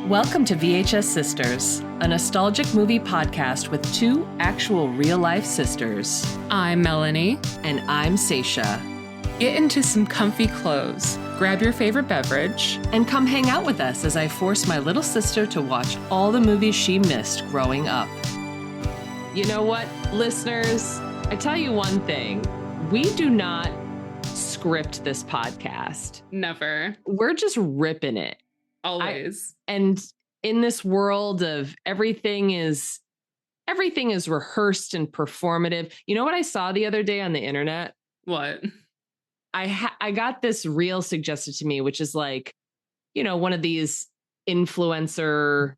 Welcome to VHS Sisters, a nostalgic movie podcast with two actual real-life sisters. I'm Melanie. And I'm Seisha. Get into some comfy clothes, grab your favorite beverage, and come hang out with us as I force my little sister to watch all the movies she missed growing up. You know what, listeners? I tell you one thing. We do not script this podcast. Never. We're just ripping it. Always. And in this world of everything is rehearsed and performative. You know what I saw the other day on the internet? What? I got this reel suggested to me, which is like, you know, one of these influencer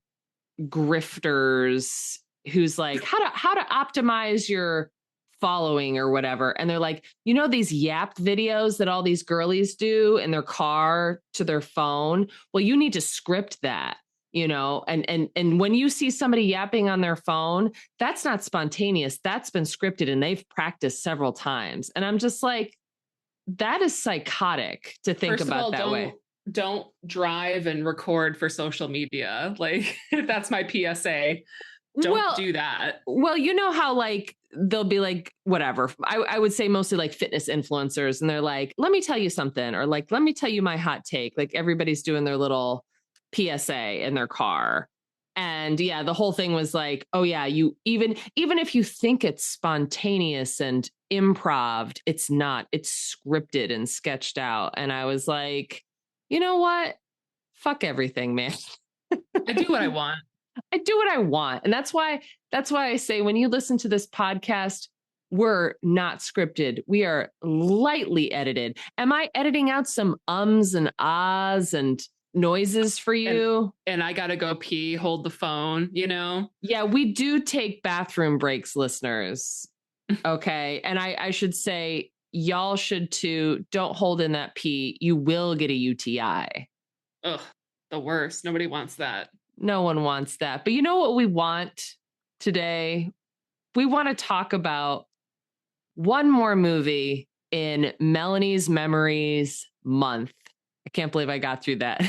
grifters who's like, how to optimize your following or whatever. And they're like, you know, these yapped videos that all these girlies do in their car to their phone. Well, you need to script that, you know, and when you see somebody yapping on their phone, that's not spontaneous. That's been scripted and they've practiced several times. And I'm just like, that is psychotic to think about that way. Don't drive and record for social media. Like, that's my PSA. Don't do that. Well, you know how like they'll be like, whatever. I would say mostly like fitness influencers. And they're like, let me tell you something. Or like, let me tell you my hot take. Like everybody's doing their little PSA in their car. And yeah, the whole thing was like, oh yeah, you even if you think it's spontaneous and improv, it's not. It's scripted and sketched out. And I was like, you know what? Fuck everything, man. I do what I want. I do what I want. And that's why I say when you listen to this podcast, we're not scripted. We are lightly edited. Am I editing out some ums and ahs and noises for you? And I got to go pee, hold the phone, you know? Yeah, we do take bathroom breaks, listeners. Okay. And I should say, y'all should too. Don't hold in that pee. You will get a UTI. Ugh, the worst. Nobody wants that. No one wants that. But you know what we want today? We want to talk about one more movie in Melanie's Memories month. I can't believe I got through that.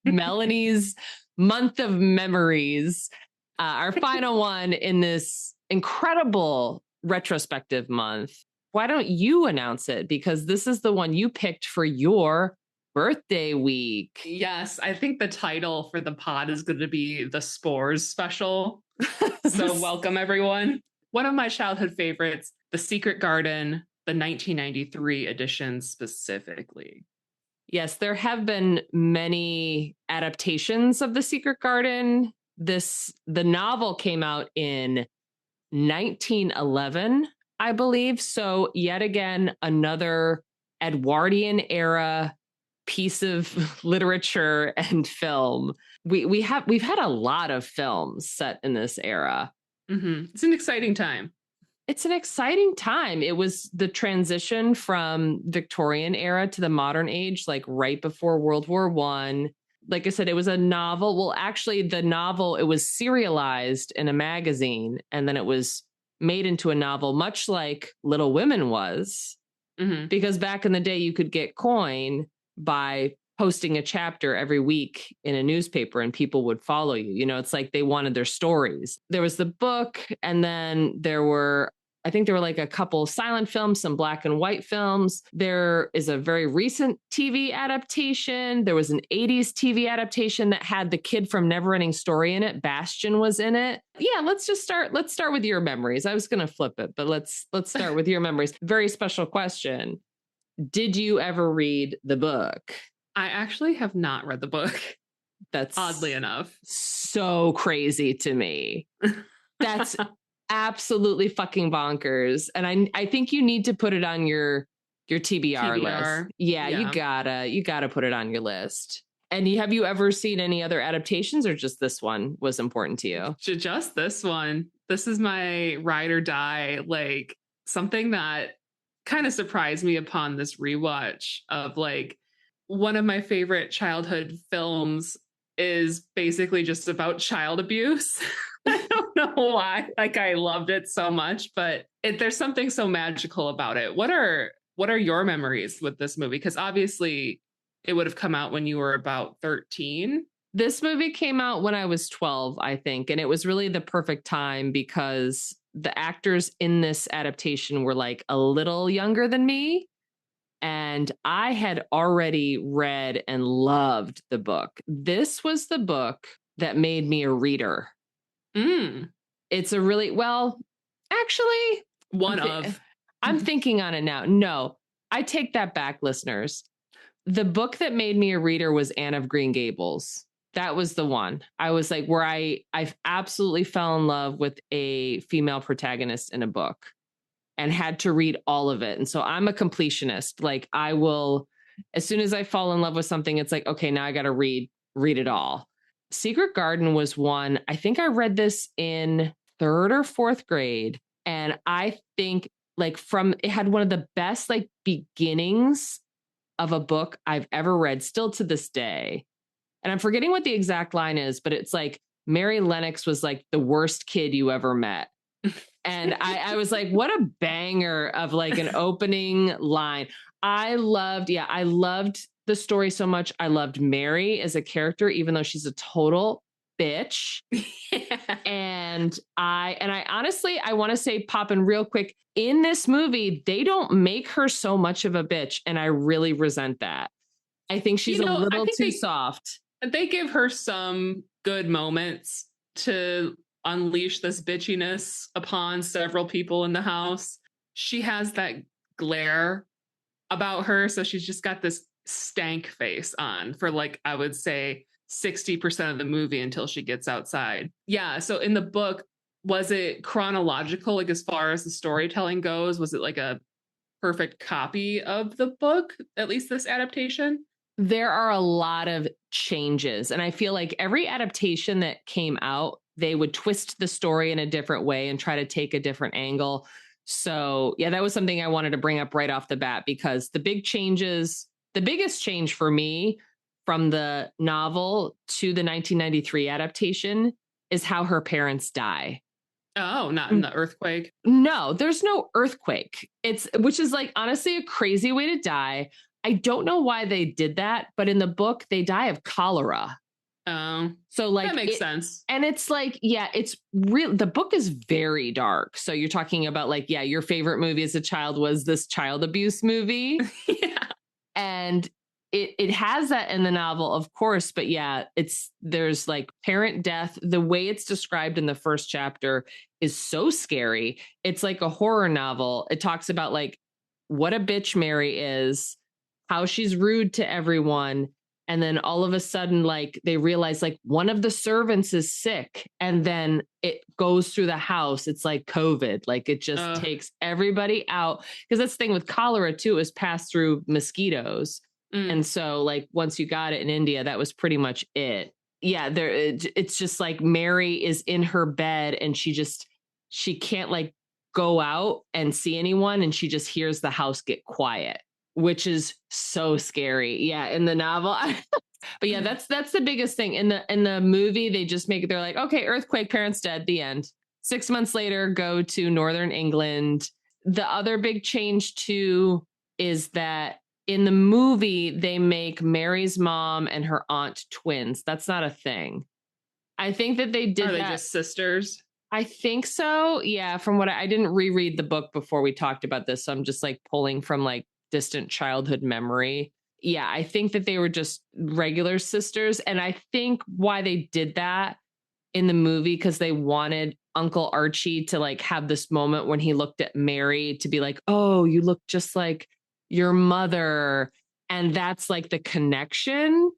Melanie's month of memories. Our final one in this incredible retrospective month. Why don't you announce it? Because this is the one you picked for your birthday week. Yes, I think the title for the pod is going to be the SPORES special. So welcome, everyone. One of my childhood favorites, The Secret Garden, the 1993 edition specifically. Yes, there have been many adaptations of The Secret Garden. The novel came out in 1911, I believe. So yet again, another Edwardian era piece of literature and film. We've had a lot of films set in this era. Mm-hmm. It's an exciting time. It's an exciting time. It was the transition from Victorian era to the modern age, like right before World War I. Like I said, it was a novel. Well, actually, the novel, it was serialized in a magazine, and then it was made into a novel, much like Little Women was. Mm-hmm. Because back in the day, you could get coin by posting a chapter every week in a newspaper and people would follow you. You know, it's like they wanted their stories. There was the book, and then there were like a couple silent films, some black and white films. There is a very recent TV adaptation. There was an 80s TV adaptation that had the kid from Neverending Story in it. Bastian was in it. Yeah, let's start with your memories. I was going to flip it, but let's start with your memories. Very special question. Did you ever read the book? I actually have not read the book. That's oddly enough so crazy to me. That's absolutely fucking bonkers. And I think you need to put it on your TBR list. Yeah, you gotta put it on your list. And have you ever seen any other adaptations, or just this one was important to you? Just this one. This is my ride or die, like something that kind of surprised me upon this rewatch of like one of my favorite childhood films is basically just about child abuse. I don't know why. Like I loved it so much, but there's something so magical about it. What are your memories with this movie? Because obviously it would have come out when you were about 13. This movie came out when I was 12, I think, and it was really the perfect time because the actors in this adaptation were like a little younger than me. And I had already read and loved the book. This was the book that made me a reader. It's a really, well, actually, I'm thinking on it now. No, I take that back, listeners. The book that made me a reader was Anne of Green Gables. That was the one. I was like, where I absolutely fell in love with a female protagonist in a book and had to read all of it. And so I'm a completionist. Like I will, as soon as I fall in love with something, it's like, okay, now I got to read it all. Secret Garden was one. I think I read this in 3rd or 4th grade. And I think like it had one of the best like beginnings of a book I've ever read, still to this day. And I'm forgetting what the exact line is, but it's like Mary Lennox was like the worst kid you ever met. And I was like, what a banger of like an opening line. I loved the story so much. I loved Mary as a character, even though she's a total bitch. And I honestly, I want to say, popping real quick, in this movie, they don't make her so much of a bitch. And I really resent that. I think she's a little too soft. They give her some good moments to unleash this bitchiness upon several people in the house. She has that glare about her. So she's just got this stank face on for like, I would say 60% of the movie until she gets outside. Yeah. So in the book, was it chronological? Like as far as the storytelling goes, was it like a perfect copy of the book, at least this adaptation? There are a lot of changes. And I feel like every adaptation that came out, they would twist the story in a different way and try to take a different angle. So yeah, that was something I wanted to bring up right off the bat, because the biggest change for me from the novel to the 1993 adaptation is how her parents die. Oh, not in the earthquake? No, there's no earthquake. Which is like honestly a crazy way to die. I don't know why they did that, but in the book, they die of cholera. Oh, so like that makes sense. And it's like, yeah, it's real. The book is very dark. So you're talking about like, yeah, your favorite movie as a child was this child abuse movie. Yeah. And it has that in the novel, of course. But yeah, there's like parent death. The way it's described in the first chapter is so scary. It's like a horror novel. It talks about like what a bitch Mary is, how she's rude to everyone. And then all of a sudden, like they realize like one of the servants is sick, and then it goes through the house. It's like COVID, like it just takes everybody out. Because that's the thing with cholera too, is passed through mosquitoes. And so like once you got it in India, that was pretty much it. Yeah, it's just like Mary is in her bed and she can't like go out and see anyone, and she just hears the house get quiet, which is so scary. Yeah, in the novel. But yeah, that's the biggest thing. In the movie, they just make it, they're like, okay, earthquake, parents dead, the end. 6 months later, go to Northern England. The other big change too is that in the movie, they make Mary's mom and her aunt twins. That's not a thing. I think that they did. Are they just sisters? I think so. Yeah. From what I didn't reread the book before we talked about this. So I'm just like pulling from like distant childhood memory. Yeah. I think that they were just regular sisters. And I think why they did that in the movie, because they wanted Uncle Archie to like have this moment when he looked at Mary to be like, oh, you look just like your mother. And that's like the connection.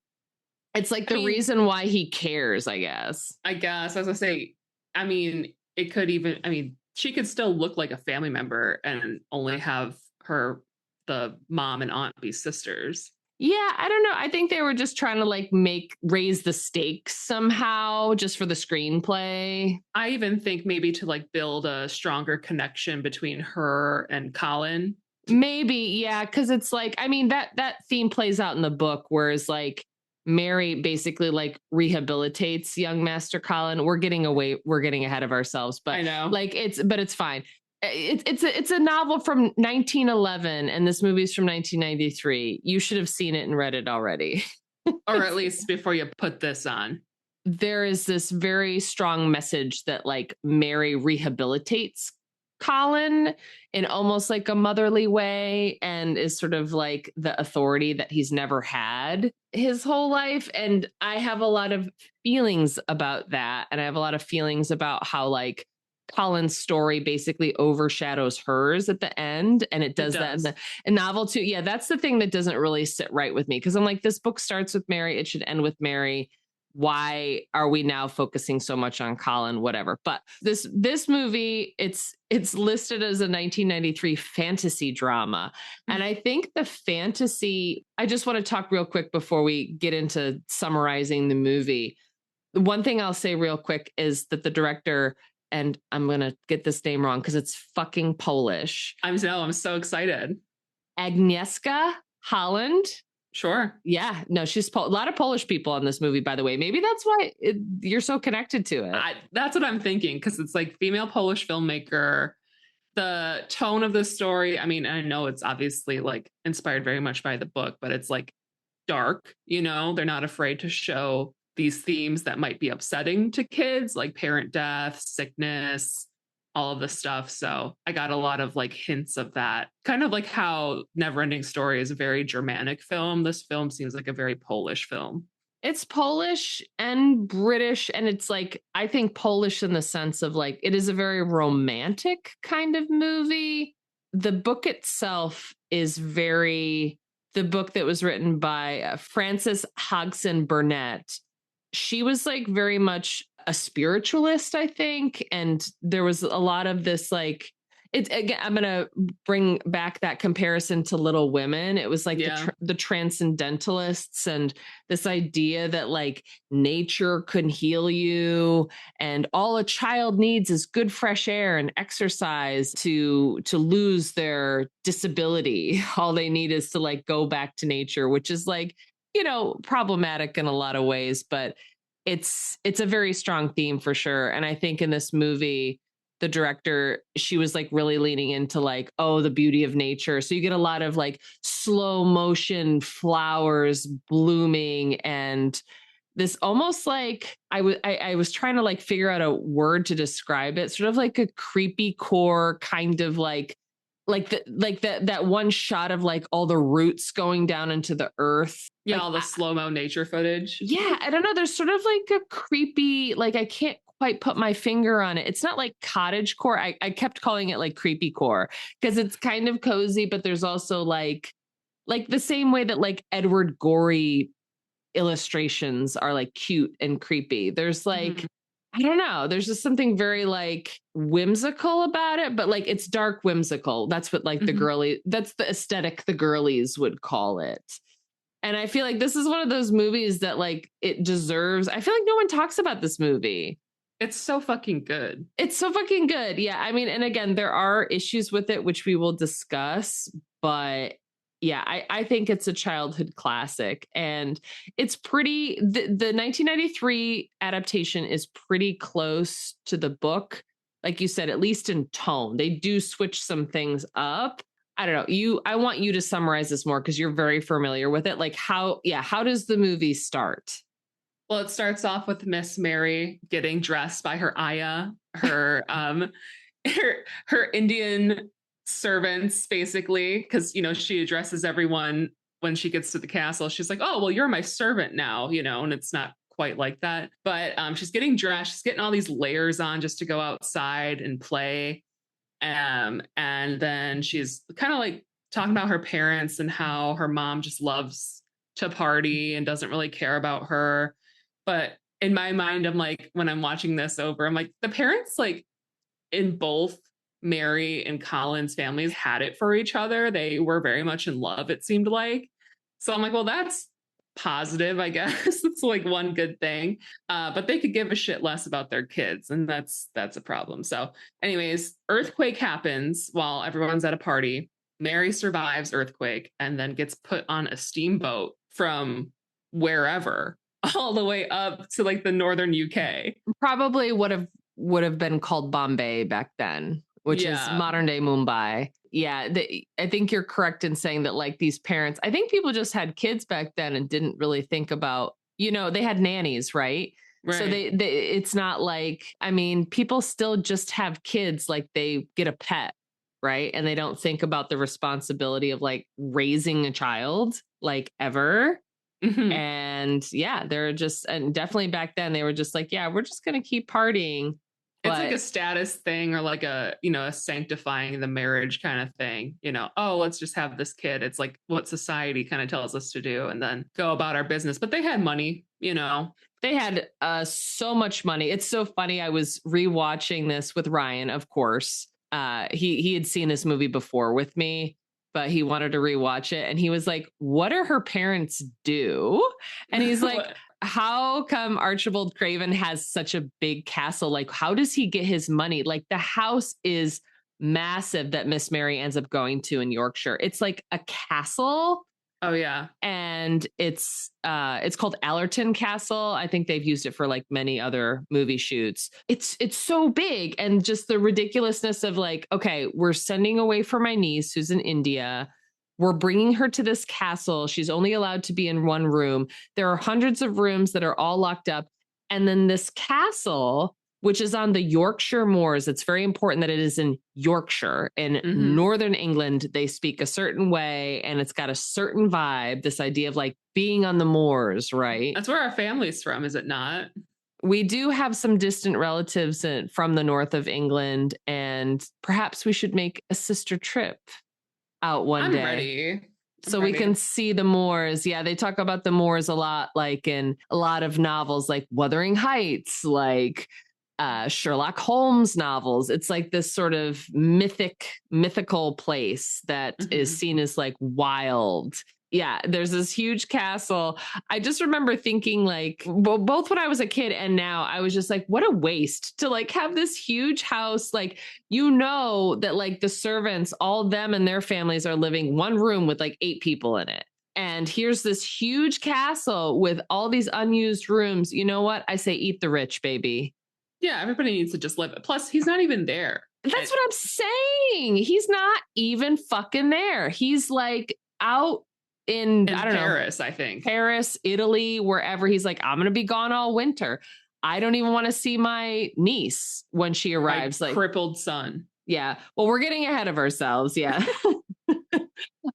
It's like the reason why he cares, I guess. I was gonna say, I mean, it could even, I mean, she could still look like a family member and only have the mom and aunt be sisters. Yeah, I don't know. I think they were just trying to like raise the stakes somehow just for the screenplay. I even think maybe to like build a stronger connection between her and Colin. Maybe, yeah, because it's like, I mean, that theme plays out in the book, whereas like Mary basically like rehabilitates young Master Colin. We're getting ahead of ourselves, but I know, like it's fine. It's a novel from 1911, and this movie's from 1993. You should have seen it and read it already. Or at least before you put this on. There is this very strong message that like Mary rehabilitates Colin in almost like a motherly way and is sort of like the authority that he's never had his whole life. And I have a lot of feelings about that. And I have a lot of feelings about how like Colin's story basically overshadows hers at the end. And it does that in the novel too. Yeah, that's the thing that doesn't really sit right with me. Cause I'm like, this book starts with Mary. It should end with Mary. Why are we now focusing so much on Colin? Whatever. But this movie, it's listed as a 1993 fantasy drama. And I think the fantasy, I just want to talk real quick before we get into summarizing the movie. One thing I'll say real quick is that the director, and I'm going to get this name wrong because it's fucking Polish. I'm so excited. Agnieszka Holland. Sure. Yeah, no, she's a lot of Polish people in this movie, by the way. Maybe that's why you're so connected to it. That's what I'm thinking, because it's like female Polish filmmaker. The tone of the story, I mean, I know it's obviously like inspired very much by the book, but it's like dark, you know, they're not afraid to show these themes that might be upsetting to kids, like parent death, sickness, all of this stuff. So I got a lot of like hints of that. Kind of like how Neverending Story is a very Germanic film. This film seems like a very Polish film. It's Polish and British. And it's like, I think Polish in the sense of like, it is a very romantic kind of movie. The book itself is the book that was written by Frances Hodgson Burnett. She was like very much a spiritualist, I think. And there was a lot of this, like, again, I'm going to bring back that comparison to Little Women. It was like the transcendentalists and this idea that like nature could heal you and all a child needs is good fresh air and exercise to lose their disability. All they need is to like go back to nature, which is like, you know, problematic in a lot of ways, but it's a very strong theme for sure. And I think in this movie, the director, she was like really leaning into like, oh, the beauty of nature. So you get a lot of like slow motion flowers blooming and this almost like I was trying to like figure out a word to describe it, sort of like a creepy core kind of like that one shot of like all the roots going down into the earth. Yeah, like, all the slow-mo nature footage. Yeah, I don't know. There's sort of like a creepy, like I can't quite put my finger on it. It's not like cottage core. I kept calling it like creepy core because it's kind of cozy, but there's also like the same way that like Edward Gorey illustrations are like cute and creepy. There's like, I don't know. There's just something very like whimsical about it, but like it's dark whimsical. That's what like that's the aesthetic the girlies would call it. And I feel like this is one of those movies that like it deserves. I feel like no one talks about this movie. It's so fucking good. It's so fucking good. Yeah. I mean, and again, there are issues with it, which we will discuss, but yeah, I think it's a childhood classic and it's pretty, the 1993 adaptation is pretty close to the book. Like you said, at least in tone, they do switch some things up. I don't know. I want you to summarize this more because you're very familiar with it. Like how does the movie start? Well, it starts off with Miss Mary getting dressed by her Aya, her her Indian servants, basically, because you know she addresses everyone when she gets to the castle. She's like, "Oh, well, you're my servant now," you know, and it's not quite like that. But she's getting dressed, she's getting all these layers on just to go outside and play. And then she's kind of like talking about her parents and how her mom just loves to party and doesn't really care about her. But in my mind, I'm like, when I'm watching this over, I'm like, the parents, like in both Mary and Colin's families had it for each other. They were very much in love, it seemed like. So I'm like, well, that's positive, I guess. It's like one good thing. But they could give a shit less about their kids, and that's a problem. So anyways, earthquake happens while everyone's at a party. Mary survives earthquake and then gets put on a steamboat from wherever all the way up to like the northern UK. Probably would have been called Bombay back then. which is modern day Mumbai. Yeah, I think you're correct in saying that, like, these parents, I think people just had kids back then and didn't really think about, they had nannies, right? So they it's not like, I mean, people still just have kids, like they get a pet, right? And they don't think about the responsibility of like raising a child, like, ever. Mm-hmm. And yeah, they're just, and definitely back then they were just like, yeah, we're just going to keep partying. It's like a status thing, or like a sanctifying the marriage kind of thing. Oh, let's just have this kid. It's like what society kind of tells us to do, and then go about our business. But they had money, They had so much money. It's so funny. I was rewatching this with Ryan, of course. He had seen this movie before with me, but he wanted to rewatch it. And he was like, what do her parents do? And he's like, how come Archibald Craven has such a big castle? Like, how does he get his money? Like, the house is massive that Miss Mary ends up going to in Yorkshire. It's like a castle. Oh yeah. And it's called Allerton Castle. I think they've used it for like many other movie shoots. It's so big, and just the ridiculousness of like, okay, we're sending away for my niece who's in India. We're bringing her to this castle. She's only allowed to be in one room. There are hundreds of rooms that are all locked up. And then this castle, which is on the Yorkshire moors, it's very important that it is in Yorkshire. In northern England, they speak a certain way, and it's got a certain vibe, this idea of like being on the moors, right? That's where our family's from, is it not? We do have some distant relatives from the north of England, and perhaps we should make a sister trip out one day. I'm ready. So we can see the moors. Yeah, they talk about the moors a lot, like in a lot of novels, like Wuthering Heights, like Sherlock Holmes novels. It's like this sort of mythical place that is seen as like wild. Yeah, there's this huge castle. I just remember thinking, like, both when I was a kid and now, I was just like, what a waste to like have this huge house. Like, that like the servants, all them and their families are living one room with like 8 people in it. And here's this huge castle with all these unused rooms. You know what? I say eat the rich, baby. Yeah, everybody needs to just live it. Plus, he's not even there. That's what I'm saying. He's not even fucking there. He's like out in I don't Paris, know, I think. Paris, Italy, wherever. He's like, I'm going to be gone all winter. I don't even want to see my niece when she arrives. My like crippled son. Yeah. Well, we're getting ahead of ourselves. Yeah.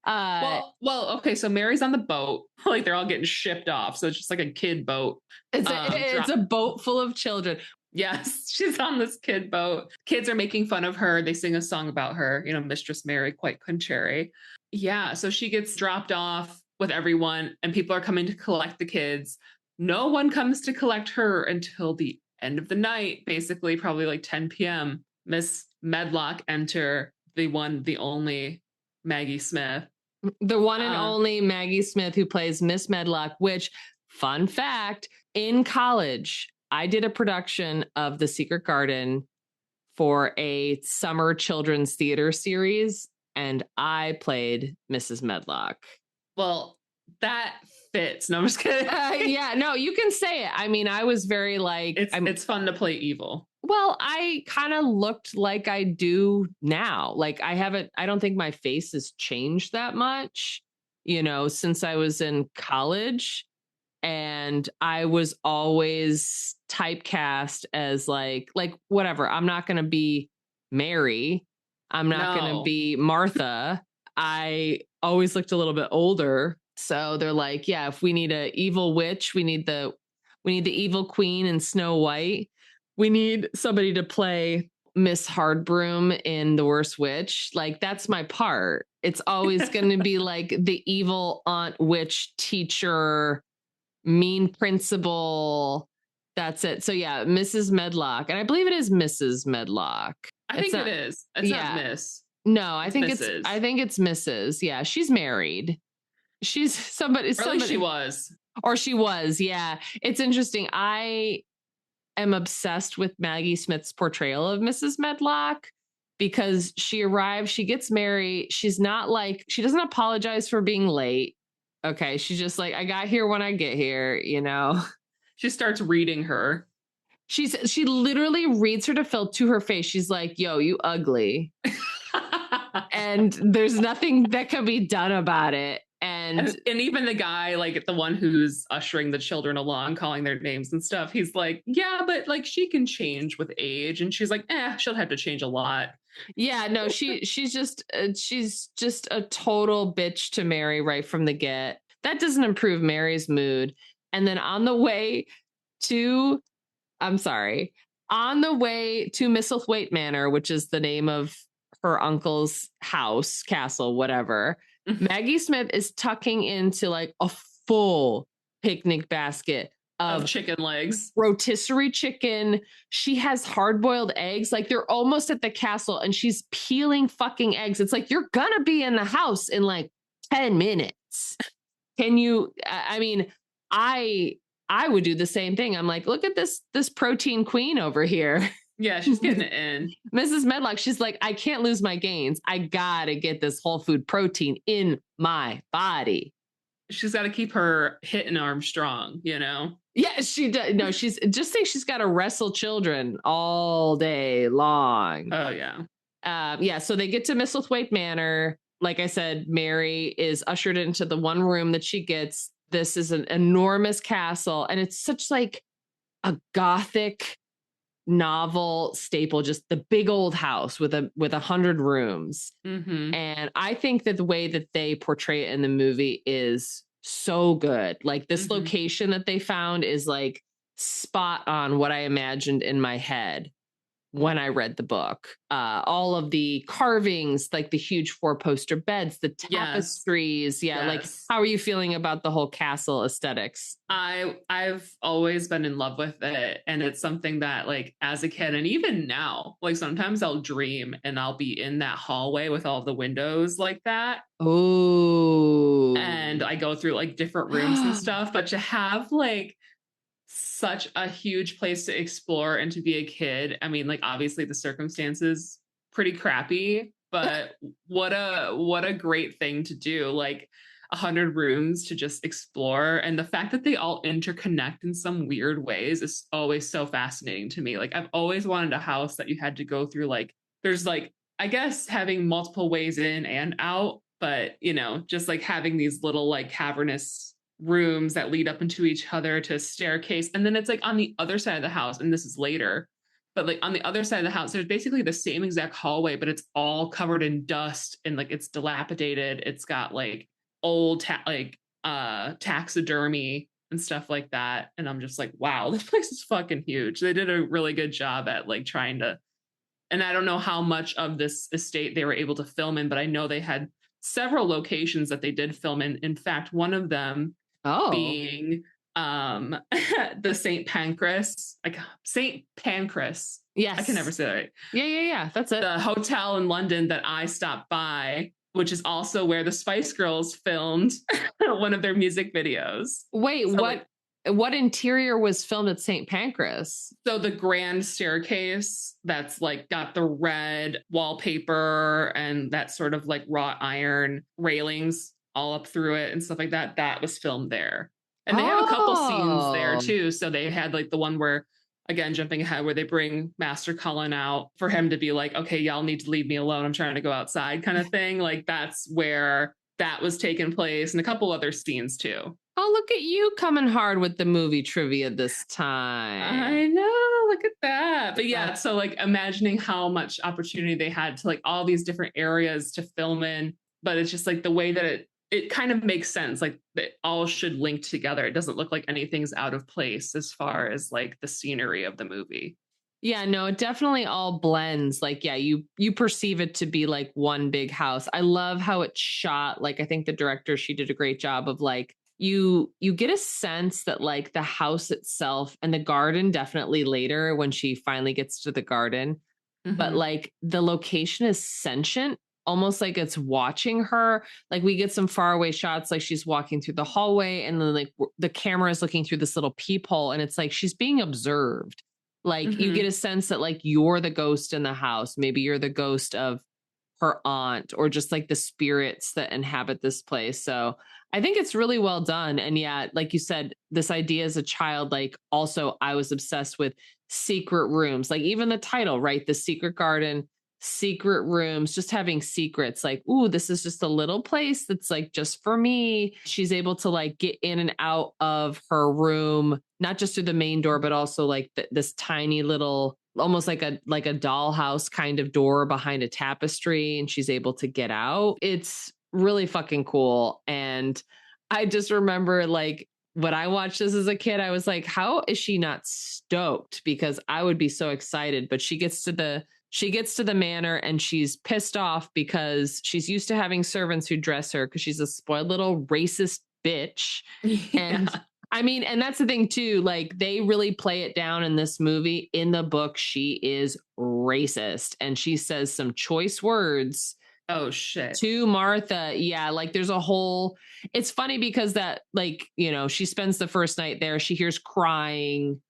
Well, okay. So Mary's on the boat. Like, they're all getting shipped off. So it's just like a kid boat. It's a boat full of children. Yes, she's on this kid boat. Kids are making fun of her. They sing a song about her, Mistress Mary, quite contrary. Yeah, so she gets dropped off with everyone, and people are coming to collect the kids. No one comes to collect her until the end of the night, basically, probably like 10 p.m. Miss Medlock enter, the one, the only Maggie Smith. The one and only Maggie Smith, who plays Miss Medlock, which, fun fact, in college, I did a production of The Secret Garden for a summer children's theater series, and I played Mrs. Medlock. Well, that fits. No, I'm just kidding. Yeah, no, you can say it. I mean, I was very like... It's fun to play evil. Well, I kind of looked like I do now. Like, I don't think my face has changed that much, since I was in college. And I was always typecast as like whatever. I'm not going to be Mary. I'm not going to be Martha. I always looked a little bit older. So they're like, yeah, if we need an evil witch, we need the evil queen in Snow White. We need somebody to play Miss Hardbroom in The Worst Witch. Like, that's my part. It's always going to be like the evil aunt witch teacher, mean principal. That's it. So yeah, Mrs. Medlock. And I believe it is Mrs. Medlock. I think it is. It's not Miss. No, I think it's Mrs. Yeah, she's married. She's somebody. Or at least she was. Or she was, yeah. It's interesting. I am obsessed with Maggie Smith's portrayal of Mrs. Medlock, because she arrives, she gets married. She's not like, she doesn't apologize for being late. Okay. She's just like, I got here when I get here, She starts reading her. She literally reads her to her face. She's like, yo, you ugly. And there's nothing that can be done about it. And even the guy, like the one who's ushering the children along, calling their names and stuff, he's like, yeah, but like she can change with age. And she's like, she'll have to change a lot. Yeah, no, she's just a total bitch to Mary right from the get. That doesn't improve Mary's mood. And then on the way to Misselthwaite Manor, which is the name of her uncle's house, castle, whatever, Maggie Smith is tucking into like a full picnic basket of chicken legs, rotisserie chicken. She has hard-boiled eggs. Like they're almost at the castle and she's peeling fucking eggs. It's like, you're gonna be in the house in like 10 minutes. Can you, I mean, I would do the same thing. I'm like, look at this protein queen over here. Yeah, she's getting it in. Mrs. Medlock, she's like, I can't lose my gains. I gotta get this whole food protein in my body. She's got to keep her hitting arm strong, you know? Yeah, she does. No, she's got to wrestle children all day long. Oh, yeah. Yeah, so they get to Misselthwaite Manor. Like I said, Mary is ushered into the one room that she gets. This is an enormous castle, and it's such like a Gothic novel staple, just the big old house with 100 rooms. And I think that the way that they portray it in the movie is so good. Like this location that they found is like spot on what I imagined in my head when I read the book. All of the carvings, like the huge 4-poster beds, the tapestries. Yes. Like how are you feeling about the whole castle aesthetics? I've always been in love with it. And it's something that like as a kid and even now, like sometimes I'll dream and I'll be in that hallway with all the windows like that. Oh. And I go through like different rooms and stuff, but to have like such a huge place to explore and to be a kid. I mean, like obviously the circumstances pretty crappy, but what a great thing to do. Like 100 rooms to just explore. And the fact that they all interconnect in some weird ways is always so fascinating to me. Like I've always wanted a house that you had to go through. Like there's like, I guess having multiple ways in and out, but you know, just like having these little like cavernous rooms that lead up into each other to a staircase. And then it's like on the other side of the house, and this is later, but like on the other side of the house, there's basically the same exact hallway, but it's all covered in dust and like it's dilapidated. It's got like old taxidermy and stuff like that. And I'm just like, wow, this place is fucking huge. They did a really good job at like trying to, and I don't know how much of this estate they were able to film in, but I know they had several locations that they did film in. In fact, one of them being the St. Pancras. Yes. I can never say that right. Yeah. That's it. The hotel in London that I stopped by, which is also where the Spice Girls filmed one of their music videos. Wait, so what interior was filmed at St. Pancras? So the grand staircase that's like got the red wallpaper and that sort of like wrought iron railings all up through it and stuff like that. That was filmed there. And they have a couple scenes there too. So they had like the one where, again, jumping ahead, where they bring Master Cullen out for him to be like, okay, y'all need to leave me alone. I'm trying to go outside kind of thing. Like that's where that was taking place, and a couple other scenes too. Oh, look at you coming hard with the movie trivia this time. I know, look at that. But yeah, so like imagining how much opportunity they had to like all these different areas to film in, but it's just like the way that it kind of makes sense. Like it all should link together. It doesn't look like anything's out of place as far as like the scenery of the movie. Yeah, no, it definitely all blends. Like, yeah, you perceive it to be like one big house. I love how it's shot. Like, I think the director, she did a great job of like, you get a sense that like the house itself and the garden, definitely later when she finally gets to the garden, but like the location is sentient, almost like it's watching her. Like we get some faraway shots, like she's walking through the hallway and then like the camera is looking through this little peephole and it's like she's being observed. Like you get a sense that like you're the ghost in the house. Maybe you're the ghost of her aunt or just like the spirits that inhabit this place. So I think it's really well done. And yeah, like you said, this idea as a child, like also I was obsessed with secret rooms, like even the title, right? The Secret Garden, secret rooms, just having secrets, like, ooh, this is just a little place that's like just for me. She's able to like get in and out of her room, not just through the main door, but also like this tiny little, almost like a dollhouse kind of door behind a tapestry, and she's able to get out. It's really fucking cool. And I just remember like when I watched this as a kid, I was like, how is she not stoked? Because I would be so excited. But she gets to the manor and she's pissed off because she's used to having servants who dress her because she's a spoiled little racist bitch. Yeah. And I mean, and that's the thing too, like they really play it down in this movie. In the book, she is racist and she says some choice words. Oh shit. To Martha. Yeah, like there's a whole, it's funny because that, like, you know, she spends the first night there, she hears crying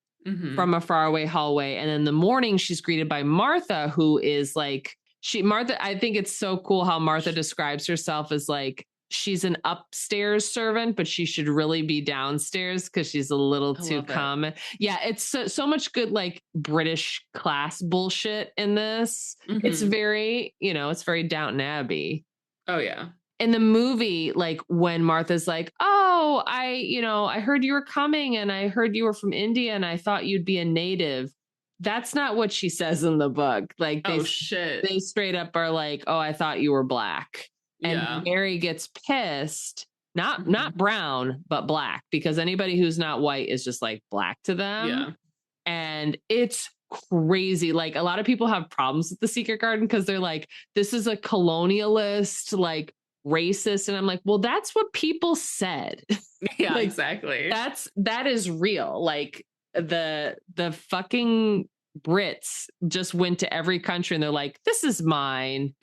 from a faraway hallway, and in the morning she's greeted by Martha, who is like, Martha, I think it's so cool how Martha describes herself as like she's an upstairs servant, but she should really be downstairs because she's a little too common. Yeah, it's so much good like British class bullshit in this. It's very, you know, it's very Downton Abbey. Oh yeah. In the movie, like when Martha's like, oh, I heard you were coming and I heard you were from India and I thought you'd be a native. That's not what she says in the book. Like they straight up are like, oh, I thought you were black. And Mary gets pissed, not brown, but black, because anybody who's not white is just like black to them. Yeah. And it's crazy. Like a lot of people have problems with the Secret Garden because they're like, this is a colonialist, like racist. And I'm like, well, that's what people said. Yeah, like, exactly. That is real. Like the fucking Brits just went to every country and they're like, this is mine.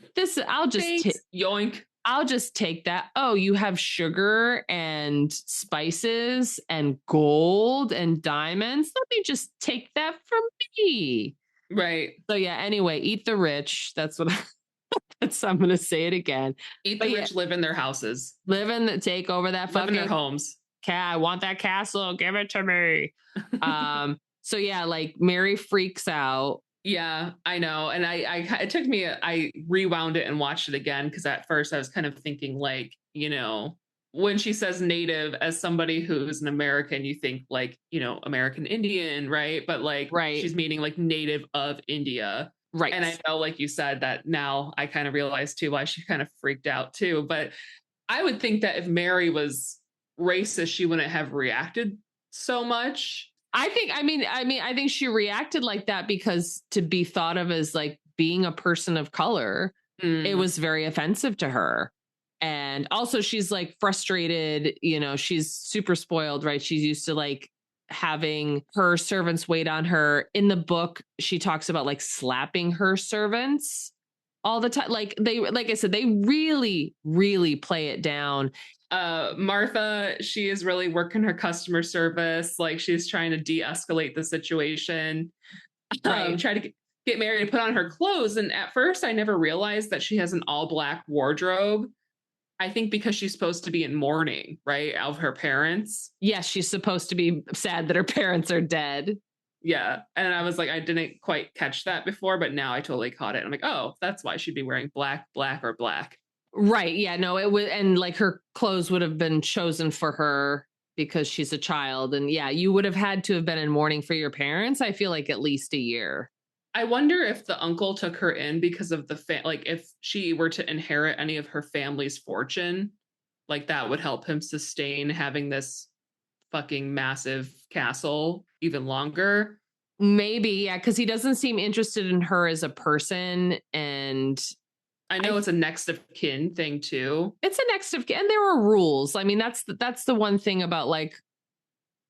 I'll just yoink. I'll just take that. Oh, you have sugar and spices and gold and diamonds. Let me just take that from me. Right. So yeah, anyway, eat the rich. That's what I'm going to say it again. Eat the rich, live in their houses. Take over that fucking live in their homes. I want that castle. Give it to me. So yeah, like Mary freaks out. Yeah, I know. And I rewound it and watched it again because at first I was kind of thinking like, you know, when she says native as somebody who's an American, you think like, you know, American Indian, right? But like she's meaning like native of India. Right. And I know, like you said, that now I kind of realized too why she kind of freaked out too. But I would think that if Mary was racist, she wouldn't have reacted so much. I think she reacted like that because to be thought of as like being a person of color, it was very offensive to her. And also she's like frustrated, you know, she's super spoiled, right? She's used to like having her servants wait on her. In the book, she talks about like slapping her servants all the time. Like I said, they really, really play it down. Martha, she is really working her customer service. Like she's trying to de-escalate the situation. Try to get Mary to put on her clothes. And at first I never realized that she has an all black wardrobe. I think because she's supposed to be in mourning, right? Of her parents. Yes, she's supposed to be sad that her parents are dead. Yeah. And I was like, I didn't quite catch that before, but now I totally caught it. I'm like, oh, that's why she'd be wearing black, or black. Right. Yeah, no, it would. And like her clothes would have been chosen for her because she's a child. And yeah, you would have had to have been in mourning for your parents. I feel like at least a year. I wonder if the uncle took her in because of the like if she were to inherit any of her family's fortune, like that would help him sustain having this fucking massive castle even longer. Maybe. Yeah. Cause he doesn't seem interested in her as a person. And I know it's a next of kin thing too. It's a next of kin, and there are rules. I mean, that's the one thing about like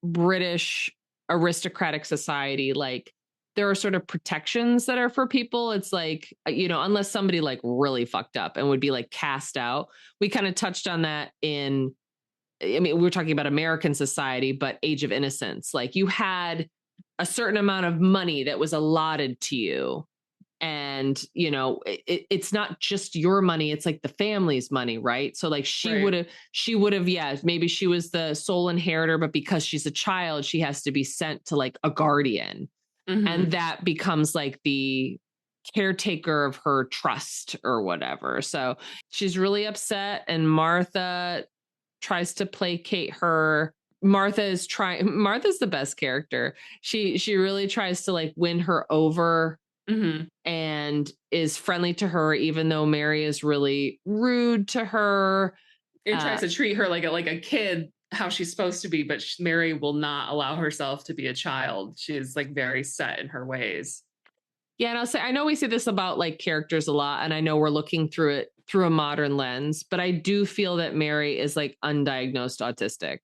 British aristocratic society. Like there are sort of protections that are for people. It's like, you know, unless somebody like really fucked up and would be like cast out. We kind of touched on that we were talking about American society, but Age of Innocence. Like you had a certain amount of money that was allotted to you. And, you know, it's not just your money, it's like the family's money, right? So like she would have, yeah, maybe she was the sole inheritor, but because she's a child, she has to be sent to like a guardian. And that becomes like the caretaker of her trust or whatever. So she's really upset, and Martha tries to placate her. Martha's the best character. She really tries to like win her over, and is friendly to her, even though Mary is really rude to her. It tries to treat her like a kid, how she's supposed to be, but Mary will not allow herself to be a child. She is like very set in her ways. Yeah, and I'll say, I know we say this about like characters a lot, and I know we're looking through it through a modern lens, but I do feel that Mary is like undiagnosed autistic.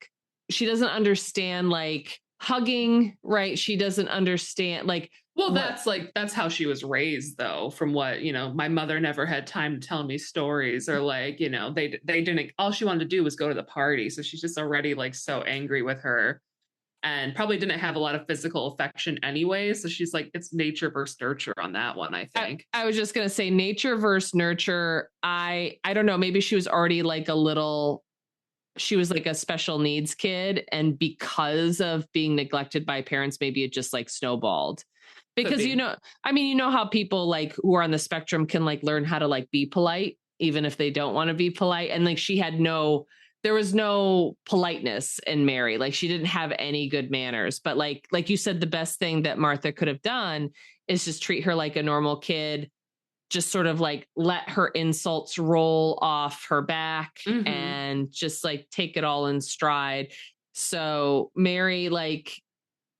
She doesn't understand like hugging, right? She doesn't understand like, well, that's how she was raised, though, from what, you know, my mother never had time to tell me stories, or like, you know, they didn't, all she wanted to do was go to the party. So she's just already like so angry with her, and probably didn't have a lot of physical affection anyway. So she's like, it's nature versus nurture on that one, I think. I was just going to say nature versus nurture. I don't know. Maybe she was already like she was like a special needs kid. And because of being neglected by parents, maybe it just like snowballed. Because, you know, I mean, you know how people like who are on the spectrum can like learn how to like be polite, even if they don't want to be polite. And like there was no politeness in Mary. Like she didn't have any good manners. But like you said, the best thing that Martha could have done is just treat her like a normal kid, just sort of like let her insults roll off her back and just like take it all in stride. So Mary like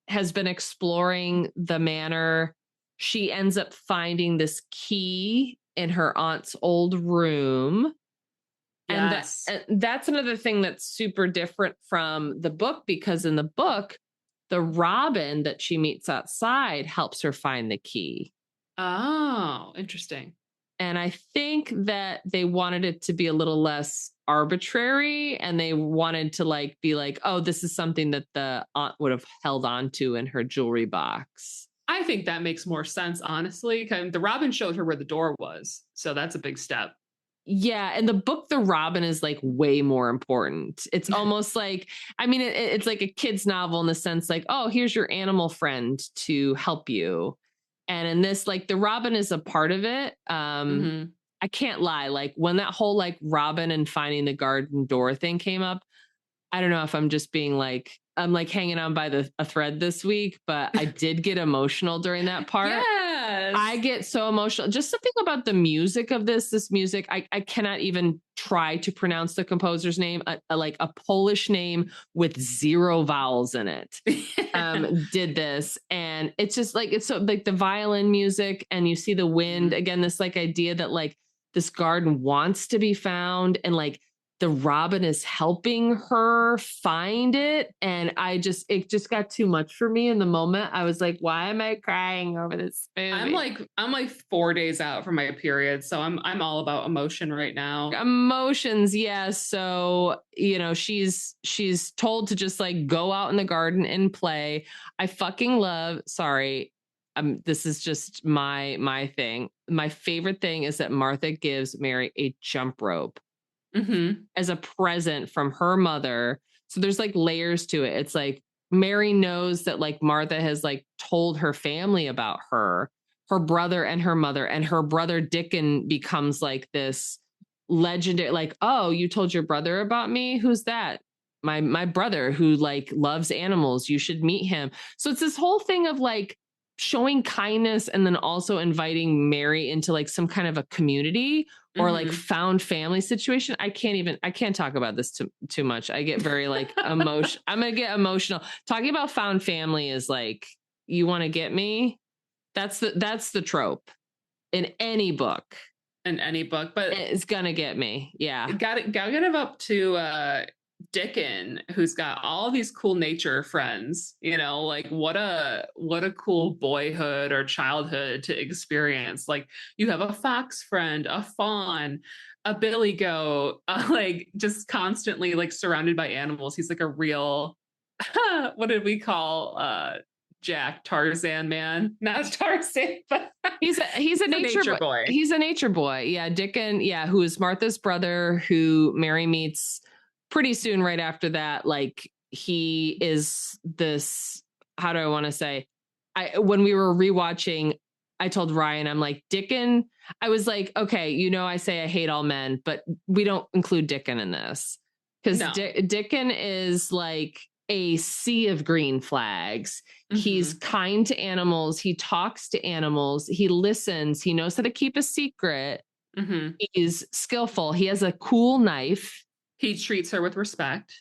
has been exploring the manor. She ends up finding this key in her aunt's old room. Yes. And that's another thing that's super different from the book, because in the book, the robin that she meets outside helps her find the key. Oh, interesting. And I think that they wanted it to be a little less arbitrary, and they wanted to like be like, oh, this is something that the aunt would have held on to in her jewelry box. I think that makes more sense, honestly. The robin showed her where the door was. So that's a big step. Yeah. In the book, the robin is like way more important. It's almost like, I mean, it's like a kid's novel in the sense like, oh, here's your animal friend to help you. And in this, like the robin is a part of it. I can't lie. Like when that whole like robin and finding the garden door thing came up, I don't know if I'm just being like, I'm like hanging on by a thread this week, but I did get emotional during that part. Yes. I get so emotional. Just something about the music of this music. I cannot even try to pronounce the composer's name, like a Polish name with 0 vowels in it. Did this. And it's just like, it's so like the violin music, and you see the wind again, this like idea that like this garden wants to be found, and like the robin is helping her find it. And it just got too much for me in the moment. I was like, why am I crying over this movie? I'm like 4 days out from my period. So I'm all about emotion right now. Emotions. Yeah. So, you know, she's told to just like go out in the garden and play. I fucking love, sorry. This is just my thing. My favorite thing is that Martha gives Mary a jump rope. As a present from her mother. So there's like layers to it. It's like Mary knows that like Martha has like told her family about her brother and her mother, and her brother Dickon becomes like this legendary, like, oh, you told your brother about me? Who's that? My brother who like loves animals. You should meet him. So it's this whole thing of like showing kindness, and then also inviting Mary into like some kind of a community or like found family situation. I can't talk about this too much. I get very like emotional. I'm going to get emotional. Talking about found family is like, you want to get me? That's the trope in any book. But it's going to get me. Yeah. Gotta get him up to Dickon, who's got all these cool nature friends, you know, like what a cool boyhood or childhood to experience. Like you have a fox friend, a fawn, a billy goat, like just constantly like surrounded by animals. He's like a real what did we call Jack Tarzan man. Not Tarzan, but he's a nature boy. He's a nature boy. Yeah, Dickon, who is Martha's brother, who Mary meets pretty soon right after that. Like, he is this, how do I want to say? When we were rewatching, I told Ryan, I'm like, Dickon, I was like, okay, I say I hate all men, but we don't include Dickon in this. Because Dickon is like a sea of green flags. Mm-hmm. He's kind to animals. He talks to animals. He listens. He knows how to keep a secret. Mm-hmm. He's skillful. He has a cool knife. He treats her with respect.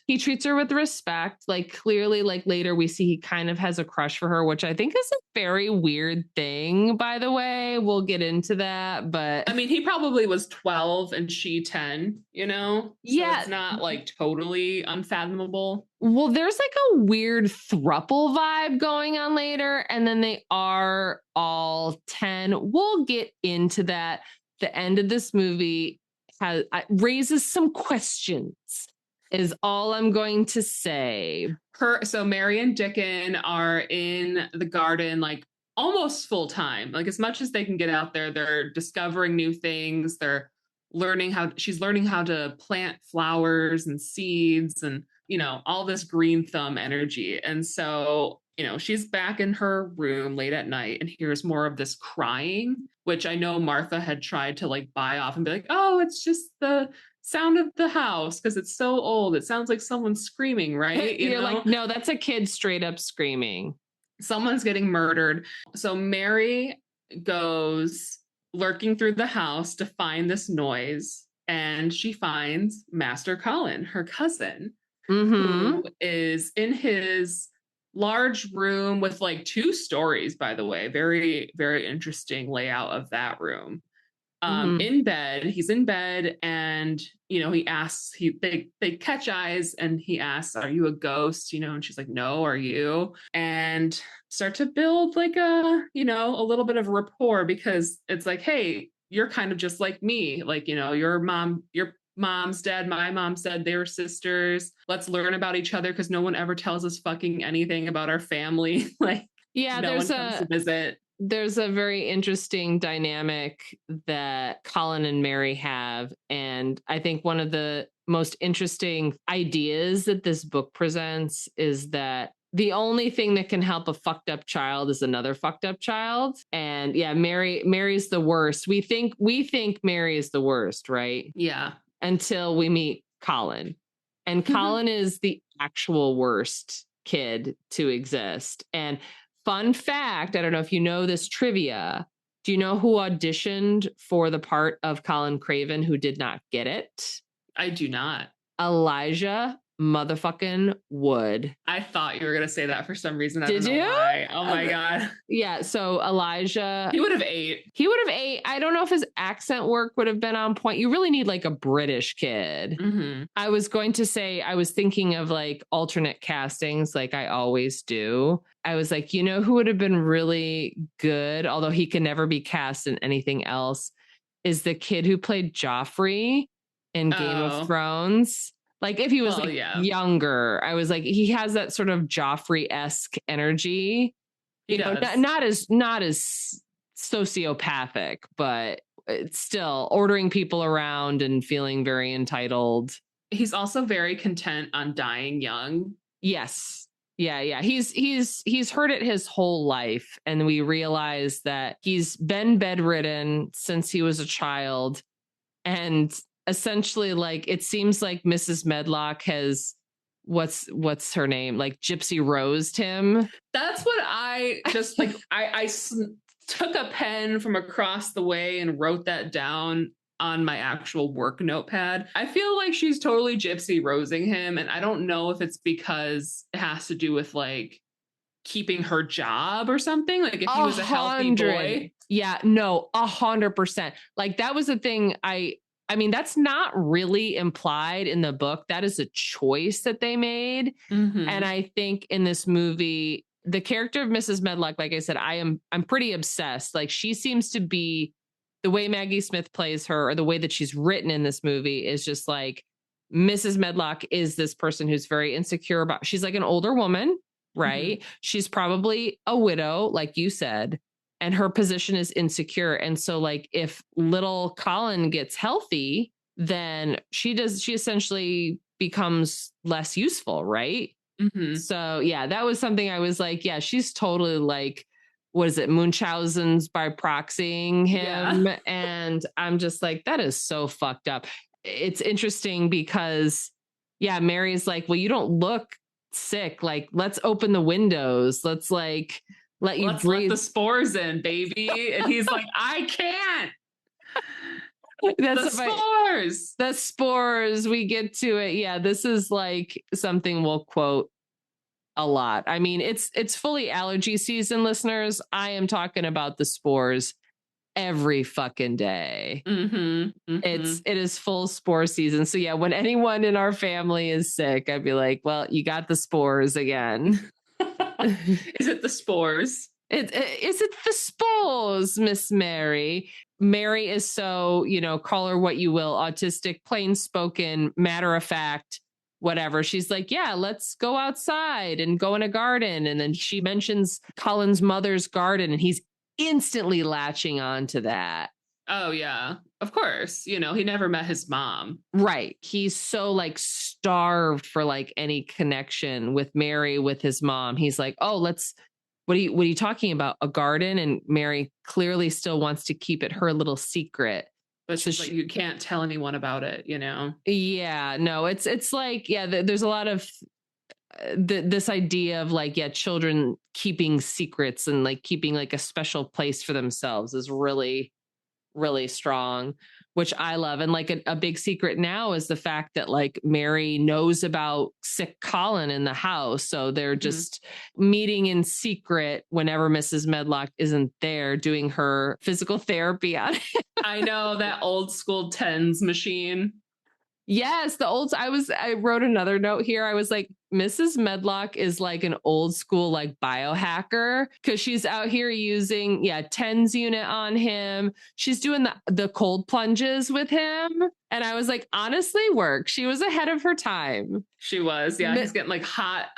Like, clearly, like, later we see he kind of has a crush for her, which I think is a very weird thing, by the way. We'll get into that, but I mean, he probably was 12 and she 10, So it's not like totally unfathomable. Well, there's like a weird throuple vibe going on later, and then they are all 10. We'll get into that. The end of this movie raises some questions, is all I'm going to say. So Mary and Dickon are in the garden, like, almost full time, like, as much as they can get out there. They're discovering new things. They're she's learning how to plant flowers and seeds and, all this green thumb energy. And so, she's back in her room late at night and hears more of this crying, which I know Martha had tried to, like, buy off and be like, oh, it's just the sound of the house because it's so old. It sounds like someone's screaming, right? You're like, no, that's a kid straight up screaming. Someone's getting murdered. So Mary goes lurking through the house to find this noise, and she finds Master Colin, her cousin, who is in his large room with like 2 stories, by the way. Very, very interesting layout of that room. In bed, he's in bed, and he asks, they catch eyes, and he asks, are you a ghost? And she's like, no, are you? And start to build like a little bit of rapport, because it's like, hey, you're kind of just like me, like, your mom's dead, my mom's dead, they were sisters, let's learn about each other, because no one ever tells us fucking anything about our family. Like, no one comes to visit. There's a very interesting dynamic that Colin and Mary have. And I think one of the most interesting ideas that this book presents is that the only thing that can help a fucked up child is another fucked up child. And Mary's the worst. We think Mary is the worst, right? Yeah. Until we meet Colin. And Colin is the actual worst kid to exist. And fun fact, I don't know if you know this trivia. Do you know who auditioned for the part of Colin Craven who did not get it? I do not. Elijah motherfucking Wood. I thought you were going to say that for some reason. Did you? Why. Oh my God. Yeah. So Elijah. He would have ate. I don't know if his accent work would have been on point. You really need like a British kid. Mm-hmm. I was going to say, I was thinking of like alternate castings, like I always do. I was like, who would have been really good, although he can never be cast in anything else, is the kid who played Joffrey in Game of Thrones. Like, if he was younger, I was like, he has that sort of Joffrey-esque energy. Not as sociopathic, but it's still ordering people around and feeling very entitled. He's also very content on dying young. Yes. Yeah. He's heard it his whole life. And we realize that he's been bedridden since he was a child. And essentially, like, it seems like Mrs. Medlock has what's her name, like Gypsy Rosed him. That's what I just like. I took a pen from across the way and wrote that down on my actual work notepad. I feel like she's totally Gypsy Rosing him, and I don't know if it's because it has to do with like keeping her job or something. Like, if he was a healthy boy. Yeah, no, 100%. Like, that was the thing. I mean, that's not really implied in the book. That is a choice that they made. Mm-hmm. And I think in this movie, the character of Mrs. Medlock, like I said, I'm pretty obsessed. Like, she seems to be, the way Maggie Smith plays her, or the way that she's written in this movie, is just like, Mrs. Medlock is this person who's very insecure she's like an older woman. right? She's probably a widow, like you said, and her position is insecure. And so, like, if little Colin gets healthy, then she essentially becomes less useful, right? So, yeah, that was something I was like, yeah, she's totally like, what is it, Munchausen's by proxying him. Yeah. And I'm just like, that is so fucked up. It's interesting because, yeah, Mary's like, well, you don't look sick. Like, let's open the windows. Let's like let you Let's breathe. let the spores in, baby. And he's like, I can't. That's the spores. The spores. We get to it. Yeah, this is like something we'll quote a lot. I mean, it's fully allergy season, listeners. I am talking about the spores every fucking day. It is full spore season. So yeah, when anyone in our family is sick, I'd be like, well, you got the spores again. Is it the spores? Is it the spores, Miss Mary? Mary is so, call her what you will, autistic, plain spoken, matter of fact, whatever. She's like, yeah, let's go outside and go in a garden. And then she mentions Colin's mother's garden, and he's instantly latching on to that. Oh, yeah, of course. He never met his mom. Right. He's so like starved for like any connection with Mary, with his mom. He's like, oh, what are you talking about? A garden? And Mary clearly still wants to keep it her little secret. But she's like, you can't tell anyone about it, Yeah, no, it's like, yeah, there's a lot of this idea of like, yeah, children keeping secrets and like keeping like a special place for themselves is really, really strong, which I love. And like a big secret now is the fact that like Mary knows about sick Colin in the house. So they're just meeting in secret whenever Mrs. Medlock isn't there doing her physical therapy on him. I know, that old school tens machine. Yes, I wrote another note here. I was like, Mrs. Medlock is like an old school like biohacker, because she's out here using TENS unit on him. She's doing the cold plunges with him. And I was like, honestly, work. She was ahead of her time. She was. Yeah. He's getting like hot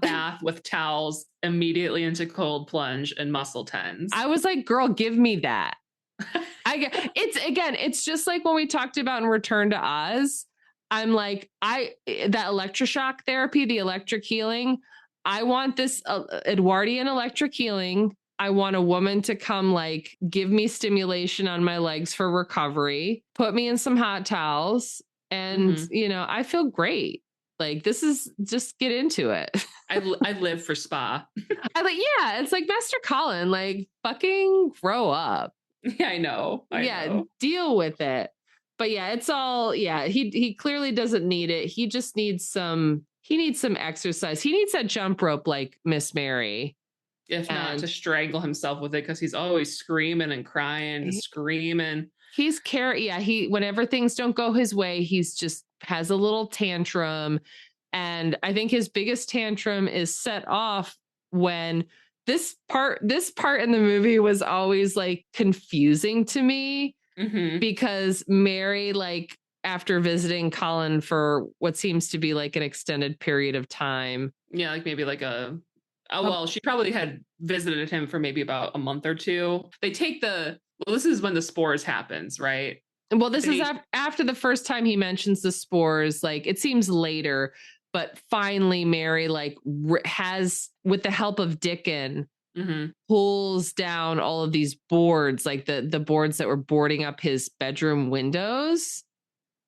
bath with towels immediately into cold plunge and muscle tens. I was like, girl, give me that. It's just like when we talked about in Return to Oz. I'm like, that electroshock therapy, the electric healing, I want this Edwardian electric healing. I want a woman to come like give me stimulation on my legs for recovery, put me in some hot towels, and I feel great. Like, this is just get into it. I live for spa. It's like Master Colin, like fucking grow up. Yeah, I know. Deal with it. But yeah, it's all, he clearly doesn't need it. He just needs some exercise. He needs that jump rope like Miss Mary. If not to strangle himself with it, because he's always screaming and crying and screaming. He's whenever things don't go his way, he's just has a little tantrum. And I think his biggest tantrum is set off when this part in the movie was always like confusing to me. Because Mary, like, after visiting Colin for what seems to be like an extended period of time. Yeah, like maybe like she probably had visited him for maybe about a month or two. They take this is when the spores happens, right? Well, this is after the first time he mentions the spores. Like, it seems later, but finally Mary like has, with the help of Dickon, pulls down all of these boards, like the boards that were boarding up his bedroom windows.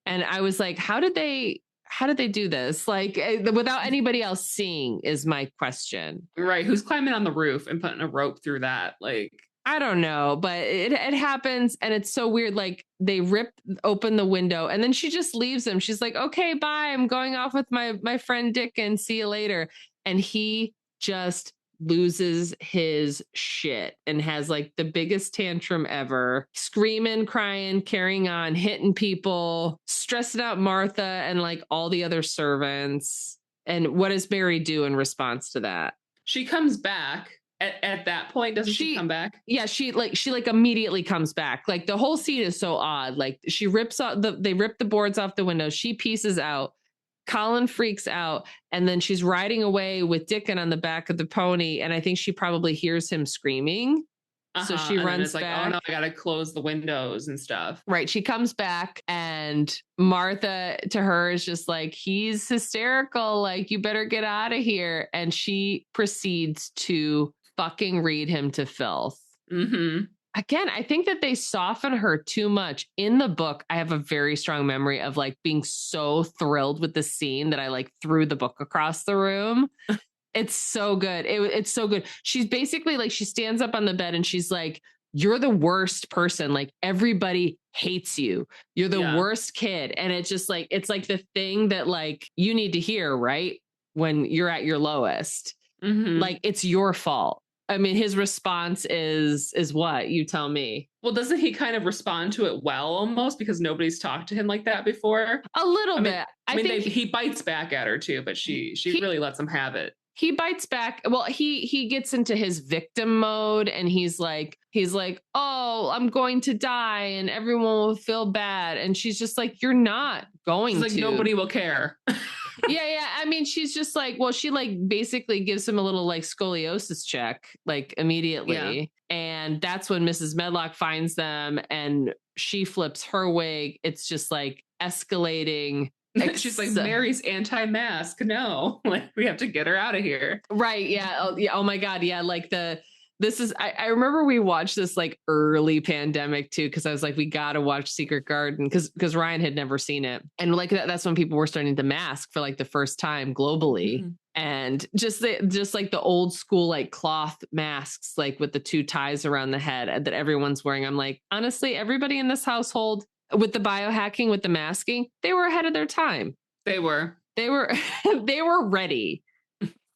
And I was like, how did they do this? Like, without anybody else seeing is my question. Right. Who's climbing on the roof and putting a rope through that? Like, I don't know, but it happens. And it's so weird. Like, they rip open the window and then she just leaves him. She's like, okay, bye. I'm going off with my friend Dickon. See you later. And he just loses his shit and has like the biggest tantrum ever, screaming, crying, carrying on, hitting people, stressing out Martha and like all the other servants. And what does Mary do in response to that? She comes back at that point. Doesn't she come back? Yeah, she immediately comes back. Like, the whole scene is so odd. Like, they rip the boards off the window. She pieces out. Colin freaks out, and then she's riding away with Dickon on the back of the pony, and I think she probably hears him screaming. So she and runs then it's like, back. oh no, I gotta close the windows and stuff. Right. She comes back, and Martha to her is just like, he's hysterical. Like, you better get out of here. And she proceeds to fucking read him to filth. Mm-hmm. Again, I think that they soften her too much. In the book, I have a very strong memory of like being so thrilled with the scene that I like threw the book across the room. It's so good. It's so good. She's basically like, she stands up on the bed and she's like, you're the worst person. Like, everybody hates you. You're the worst kid. And it's just like, it's like the thing that like you need to hear, right? When you're at your lowest, like, it's your fault. I mean, his response is what? You tell me. Well, doesn't he kind of respond to it well almost, because nobody's talked to him like that before? A little bit. I mean, he bites back at her too, but she really lets him have it. He bites back. Well, he gets into his victim mode, and he's like, oh, I'm going to die and everyone will feel bad. And she's just like, you're not going to. Nobody will care. Yeah. I mean, she's just like, well, she like basically gives him a little like scoliosis check, like immediately. Yeah. And that's when Mrs. Medlock finds them and she flips her wig. It's just like escalating. She's like, Mary's anti-mask. No, like, we have to get her out of here. Right. Yeah. Oh my God. Yeah. Like I remember we watched this like early pandemic too, because I was like, we got to watch Secret Garden because Ryan had never seen it. And like that's when people were starting to mask for like the first time globally. Mm-hmm. And just like the old school like cloth masks, like with the two ties around the head that everyone's wearing. I'm like, honestly, everybody in this household with the biohacking, with the masking, they were ahead of their time. They were they were ready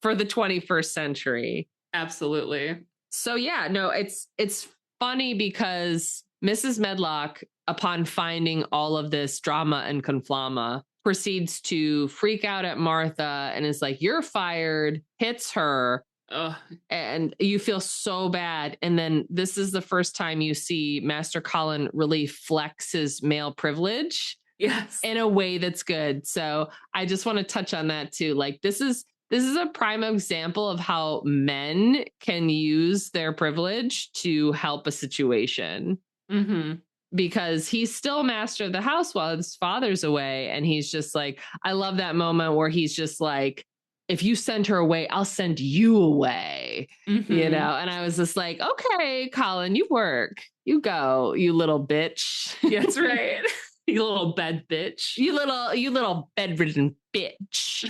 for the 21st century. Absolutely. So yeah, no, it's funny because Mrs. Medlock, upon finding all of this drama and conflama, proceeds to freak out at Martha and is like, you're fired, hits her. Ugh. And you feel so bad. And then this is the first time you see Master Colin really flex his male privilege. Yes. In a way that's good. So I just want to touch on that too. Like, this is a prime example of how men can use their privilege to help a situation. Mm-hmm. Because he's still master of the house while his father's away. And he's just like, I love that moment where he's just like, if you send her away, I'll send you away, you know? And I was just like, okay, Colin, you work, you go, you little bitch. That's right. You little bed bitch. You little bedridden bitch.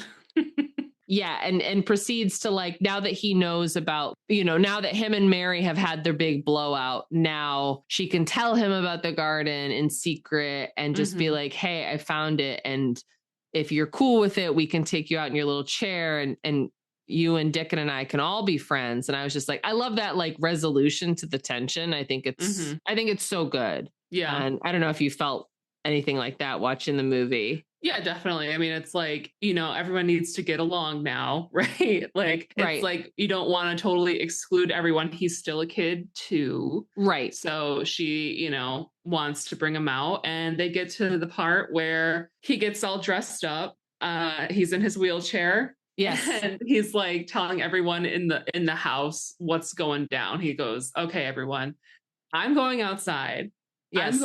Yeah. And proceeds to like, now that he knows about, now that him and Mary have had their big blowout, now she can tell him about the garden in secret and just be like, hey, I found it. And if you're cool with it, we can take you out in your little chair and you and Dickon and I can all be friends. And I was just like, I love that like resolution to the tension. I think it's so good. Yeah. And I don't know if you felt anything like that watching the movie. Yeah, definitely. I mean, it's like, everyone needs to get along now, right? Like, it's like, you don't want to totally exclude everyone. He's still a kid too. Right. So she, wants to bring him out, and they get to the part where he gets all dressed up. He's in his wheelchair. Yes. And he's like telling everyone in the house what's going down. He goes, okay, everyone, I'm going outside. Yes.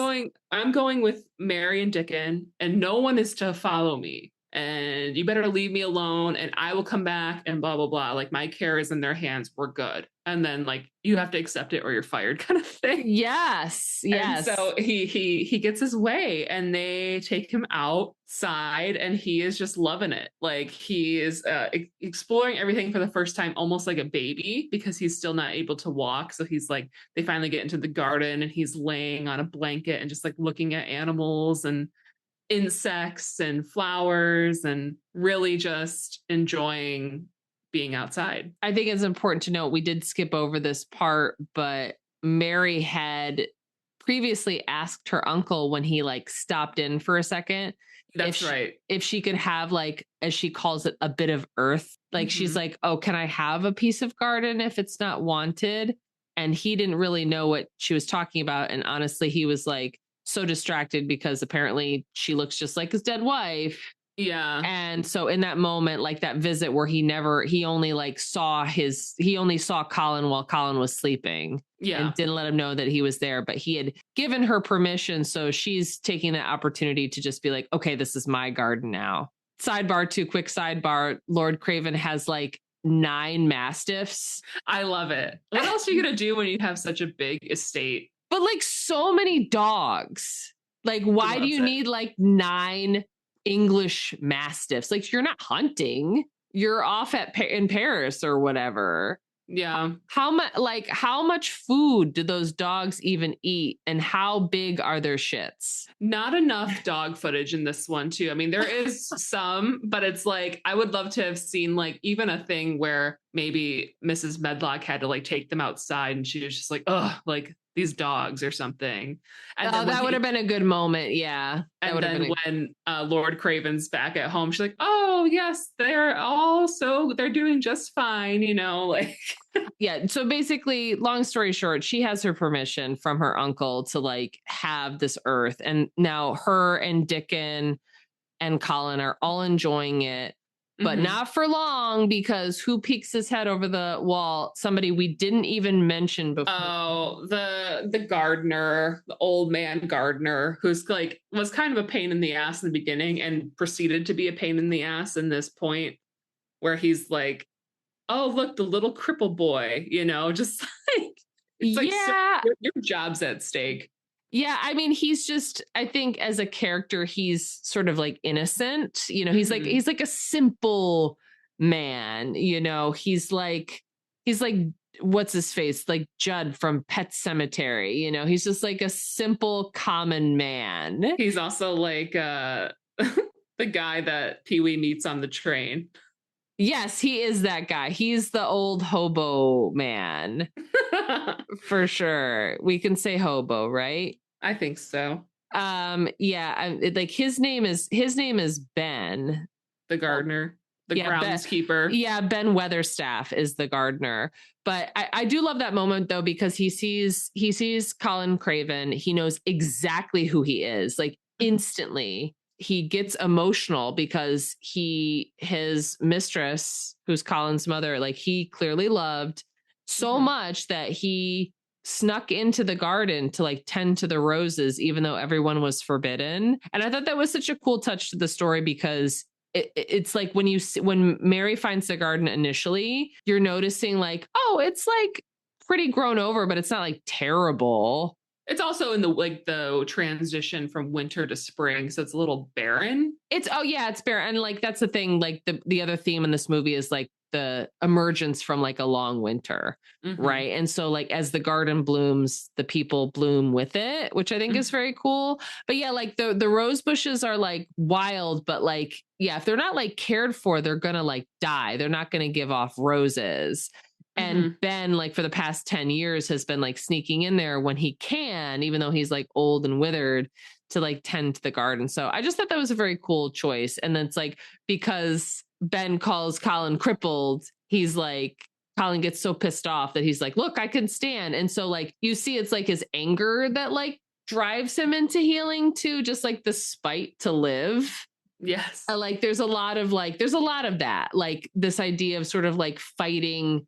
I'm going with Mary and Dickon, and no one is to follow me. And you better leave me alone, and I will come back and blah, blah, blah. Like, my care is in their hands. We're good. And then like, you have to accept it or you're fired kind of thing. Yes. Yes. And so he gets his way, and they take him outside, and he is just loving it. Like, he is exploring everything for the first time, almost like a baby, because he's still not able to walk. So he's like, they finally get into the garden, and he's laying on a blanket and just like looking at animals and insects and flowers and really just enjoying being outside. I think it's important to note, we did skip over this part, but Mary had previously asked her uncle when he like stopped in for a second. That's right. If she could have like, as she calls it, a bit of earth. Like she's like, oh, can I have a piece of garden if it's not wanted? And he didn't really know what she was talking about. And honestly, he was like so distracted because apparently she looks just like his dead wife. Yeah. And so in that moment, like that visit where he only saw Colin while Colin was sleeping. Yeah. And didn't let him know that he was there, but he had given her permission. So she's taking that opportunity to just be like, okay, this is my garden now. Quick sidebar. Lord Craven has like 9 mastiffs. I love it. What else are you going to do when you have such a big estate? But like so many dogs. Like, why do you need like 9 English mastiffs? Like, you're not hunting. You're off in Paris or whatever. Yeah. How much food do those dogs even eat, and how big are their shits? Not enough dog footage in this one too. I mean, there is some, but it's like, I would love to have seen like even a thing where maybe Mrs. Medlock had to like take them outside and she was just like, oh, like these dogs or something. And that would have been a good moment. Yeah. And then when Lord Craven's back at home, she's like, oh yes, they're doing just fine, you know, like. Yeah. So basically, long story short, she has her permission from her uncle to like have this earth. And now her and Dickon and Colin are all enjoying it, but not for long, because who peeks his head over the wall? Somebody we didn't even mention before. Oh, the gardener, the old man gardener, who's like was kind of a pain in the ass in the beginning and proceeded to be a pain in the ass in this point where he's like, oh, look, the little cripple boy, you know, just like, it's like, yeah, your job's at stake. Yeah, I mean, he's just, I think as a character, he's sort of like innocent, you know, he's like a simple man, you know, he's like, what's his face? Like Judd from Pet Sematary, you know, he's just like a simple, common man. He's also like the guy that Pee-wee meets on the train. Yes, he is that guy. He's the old hobo man. For sure. We can say hobo, right? I think so. Yeah, like his name is Ben, the gardener, groundskeeper. Ben Weatherstaff is the gardener. But I do love that moment though, because he sees Colin Craven. He knows exactly who he is, like instantly. He gets emotional because his mistress, who's Colin's mother, like he clearly loved so much that he snuck into the garden to like tend to the roses, even though everyone was forbidden. And I thought that was such a cool touch to the story, because it's like when Mary finds the garden initially, you're noticing like, oh, it's like pretty grown over, but it's not like terrible. It's also in the transition from winter to spring, so it's a little barren. It's barren. And like that's the thing, like the other theme in this movie is like the emergence from like a long winter, right? And so like as the garden blooms, the people bloom with it, which I think is very cool. But yeah, like the rose bushes are like wild, but like, yeah, if they're not like cared for, they're gonna like die. They're not gonna give off roses. And Ben, like for the past 10 years, has been like sneaking in there when he can, even though he's like old and withered, to like tend to the garden. So I just thought that was a very cool choice. And then it's like, because Ben calls Colin crippled, he's like, Colin gets so pissed off that he's like, look, I can stand. And so like, you see, it's like his anger that like drives him into healing too, just like the spite to live. Yes. Like there's a lot of that, like this idea of sort of like fighting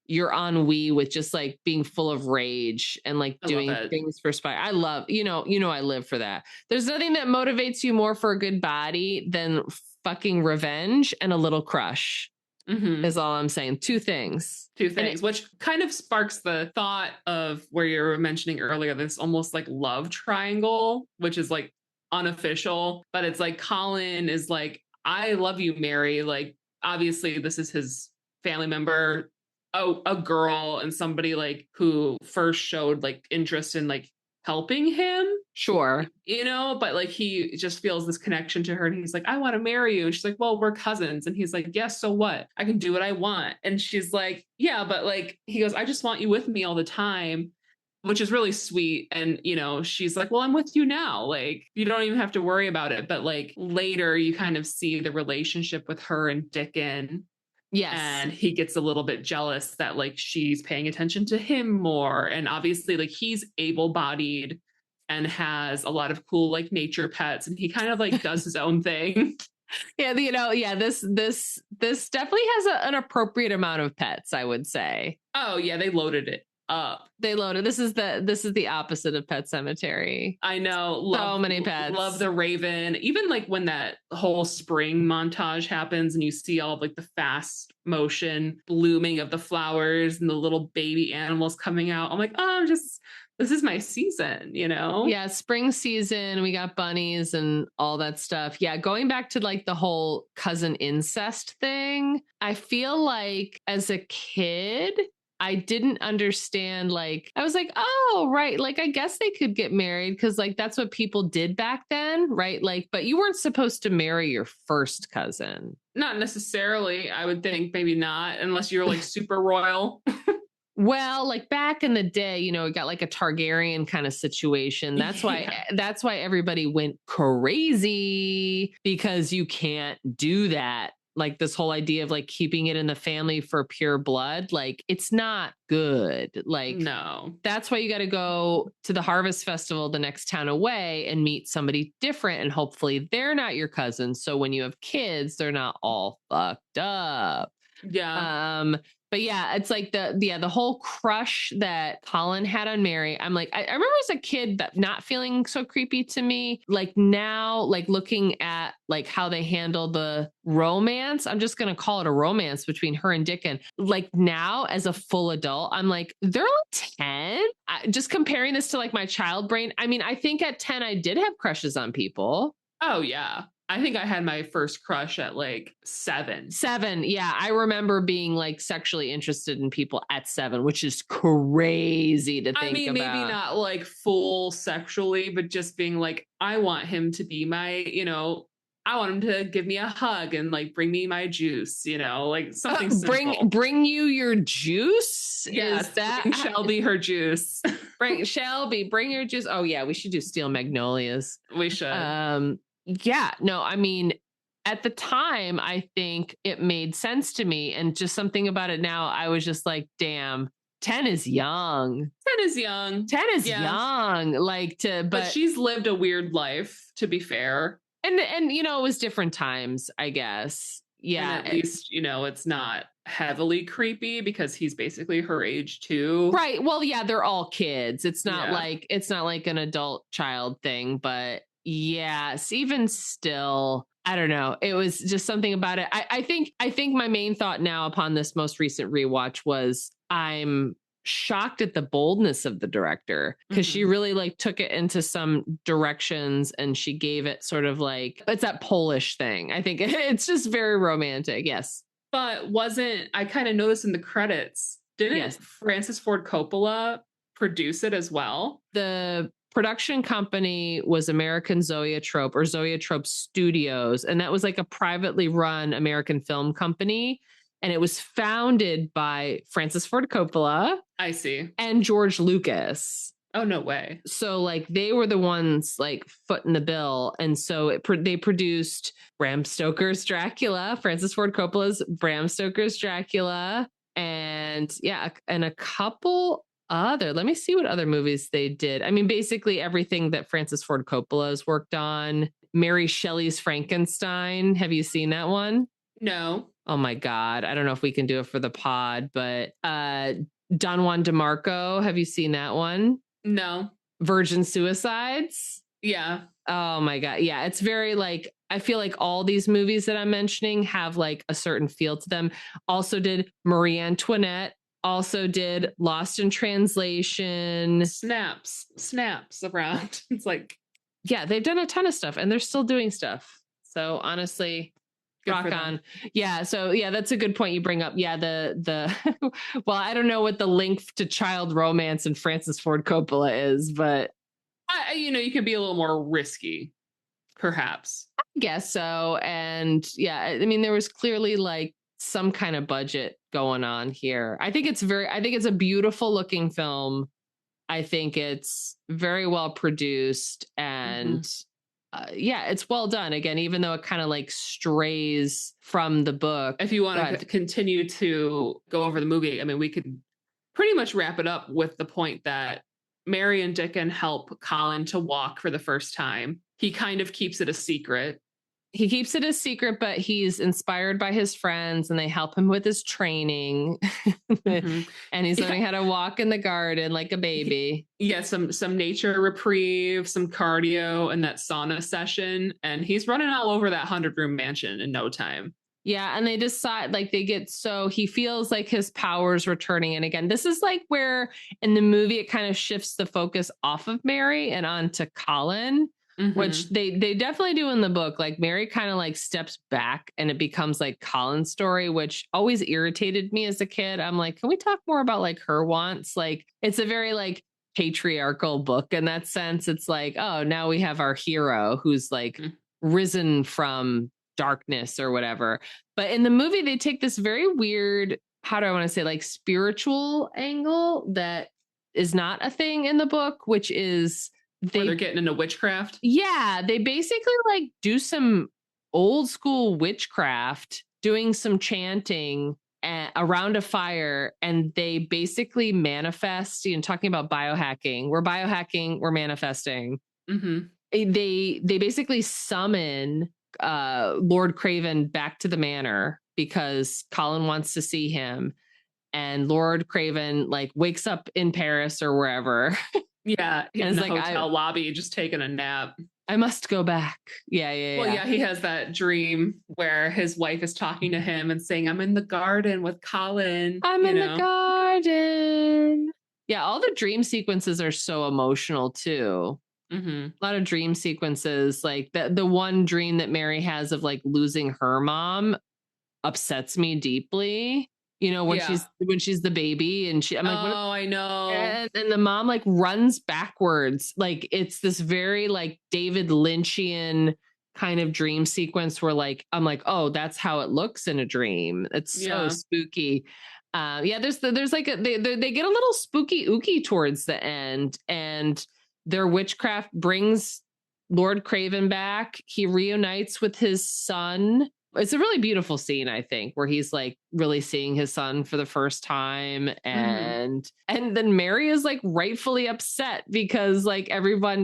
your ennui with just like being full of rage and like doing things for spite. I love, I live for that. There's nothing that motivates you more for a good body than fucking revenge and a little crush. Is all I'm saying. Two things, which kind of sparks the thought of where you were mentioning earlier, this almost like love triangle, which is like unofficial, but it's like Colin is like, I love you, Mary. Like, obviously this is his family member, a girl, and somebody like who first showed like interest in like helping him. Sure. But like he just feels this connection to her, and he's like, I want to marry you. And she's like, well, we're cousins. And he's like, yes, so what? I can do what I want. And she's like, yeah, but like, he goes, I just want you with me all the time, which is really sweet. And, she's like, well, I'm with you now. Like, you don't even have to worry about it. But like later you kind of see the relationship with her and Dickon. Yes. And he gets a little bit jealous that like she's paying attention to him more. And obviously like he's able-bodied and has a lot of cool like nature pets, and he kind of like does his own thing. Yeah, this definitely has an appropriate amount of pets, I would say. Oh yeah, they loaded it up. They loaded. This is the opposite of Pet Cemetery. I know. So many pets. Love the raven. Even like when that whole spring montage happens and you see all of like the fast motion blooming of the flowers and the little baby animals coming out. I'm like, oh, this is my season, you know? Yeah, spring season, we got bunnies and all that stuff. Yeah, going back to like the whole cousin incest thing, I feel like as a kid, I didn't understand, like, I was like, oh, right. Like, I guess they could get married because, like, that's what people did back then, right? Like, but you weren't supposed to marry your first cousin. Not necessarily. I would think maybe not, unless you're like super royal. Well, like back in the day, it got like a Targaryen kind of situation. That's why everybody went crazy, because you can't do that. Like this whole idea of like keeping it in the family for pure blood, like it's not good. Like, no, that's why you got to go to the harvest festival the next town away and meet somebody different. And hopefully they're not your cousin. So when you have kids, they're not all fucked up. Yeah. But yeah, it's like the whole crush that Colin had on Mary. I'm like, I remember as a kid that not feeling so creepy to me. Like now, like looking at like how they handle the romance, I'm just going to call it a romance between her and Dickon. Like now as a full adult, I'm like, they're like 10. Just comparing this to like my child brain. I mean, I think at 10, I did have crushes on people. Oh yeah. I think I had my first crush at like 7. 7. Yeah. I remember being like sexually interested in people at 7, which is crazy to think about. I mean, maybe not like full sexually, but just being like, I want him to be my, I want him to give me a hug and like bring me my juice, like something simple. Bring you your juice? Yes, is that bring Shelby her juice? Bring your juice. Oh yeah, we should do Steel Magnolias. We should. Yeah, no, I mean, at the time, I think it made sense to me. And just something about it now, I was just like, damn, 10 is young. 10 is young. 10 is young. But she's lived a weird life, to be fair. And it was different times, I guess. Yeah. And at least, it's not heavily creepy because he's basically her age too. Right. Well, yeah, they're all kids. It's not like an adult child thing, but yes, even still, I don't know. It was just something about it. I think my main thought now upon this most recent rewatch was I'm shocked at the boldness of the director, because she really like took it into some directions and she gave it sort of like, it's that Polish thing. I think it's just very romantic. Yes. But I kind of noticed in the credits, didn't Francis Ford Coppola produce it as well? The production company was American Zoetrope, or Zoetrope Studios. And that was like a privately run American film company. And it was founded by Francis Ford Coppola. I see. And George Lucas. Oh, no way. So like they were the ones like footing the bill. And so they produced Bram Stoker's Dracula, Francis Ford Coppola's Bram Stoker's Dracula. And a couple other, let me see what other movies they did. I mean, basically everything that Francis Ford Coppola has worked on. Mary Shelley's Frankenstein. Have you seen that one? No. Oh my God. I don't know if we can do it for the pod, but Don Juan DeMarco. Have you seen that one? No. Virgin Suicides? Yeah. Oh my God. Yeah. It's very like, I feel like all these movies that I'm mentioning have like a certain feel to them. Also did Marie Antoinette. Also did Lost in Translation. Snaps around. It's like, yeah, they've done a ton of stuff and they're still doing stuff. So honestly, rock on. Yeah. So yeah, that's a good point you bring up. Yeah. The well, I don't know what the link to child romance and Francis Ford Coppola is, but you could be a little more risky, perhaps. I guess so. And yeah, I mean, there was clearly like some kind of budget going on here. I think it's a beautiful looking film. I think it's very well produced and it's well done. Again, even though it kind of like strays from the book. If you want to continue to go over the movie, I mean, we could pretty much wrap it up with the point that Mary and Dickon help Colin to walk for the first time. He kind of keeps it a secret. he keeps it a secret, but he's inspired by his friends and they help him with his training. Mhm. And he's Yeah. learning how to walk in the garden like a baby. Yeah, some nature reprieve, some cardio, and that sauna session. And he's running all over that 100-room mansion in no time. Yeah, and they decide, like, they get, so he feels like his powers returning. And again, this is like where in the movie it kind of shifts the focus off of Mary and onto Colin, which they definitely do in the book. Like Mary kind of like steps back and it becomes like Colin's story, which always irritated me as a kid. I'm like, can we talk more about like her wants? Like it's a very like patriarchal book in that sense. It's like, oh, now we have our hero who's like risen from darkness or whatever. But in the movie, they take this very weird, how do I want to say, like spiritual angle that is not a thing in the book, which is they're getting into witchcraft. Yeah, they basically like do some old school witchcraft, doing some chanting around a fire, and they basically manifest, talking about biohacking. We're manifesting. They basically summon Lord Craven back to the manor because Colin wants to see him, and Lord Craven like wakes up in Paris or wherever. Yeah, in the like, hotel lobby, just taking a nap. I must go back. Yeah. Well, yeah, he has that dream where his wife is talking to him and saying, I'm in the garden with Colin. I'm in the garden. Yeah, all the dream sequences are so emotional too. A lot of dream sequences, like the one dream that Mary has of like losing her mom upsets me deeply. When she's the baby and I'm like, oh, I know. And the mom like runs backwards. Like it's this very like David Lynchian kind of dream sequence where like, I'm like, oh, that's how it looks in a dream. It's so spooky. There's like they get a little spooky ooky towards the end, and their witchcraft brings Lord Craven back. He reunites with his son. It's a really beautiful scene, I think, where he's like really seeing his son for the first time. And then Mary is like rightfully upset because like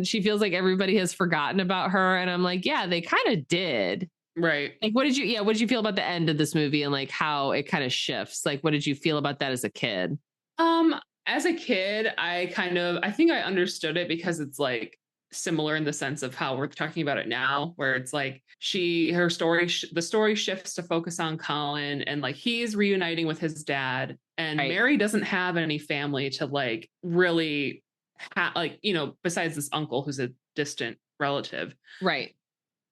she feels like everybody has forgotten about her. And I'm like, yeah, they kind of did. Right. Like, what did you feel about the end of this movie and like how it kind of shifts? Like, what did you feel about that as a kid? As a kid, I think I understood it because it's like similar in the sense of how we're talking about it now, where it's like the story shifts to focus on Colin and like he's reuniting with his dad, and Mary doesn't have any family to like really besides this uncle who's a distant relative. Right.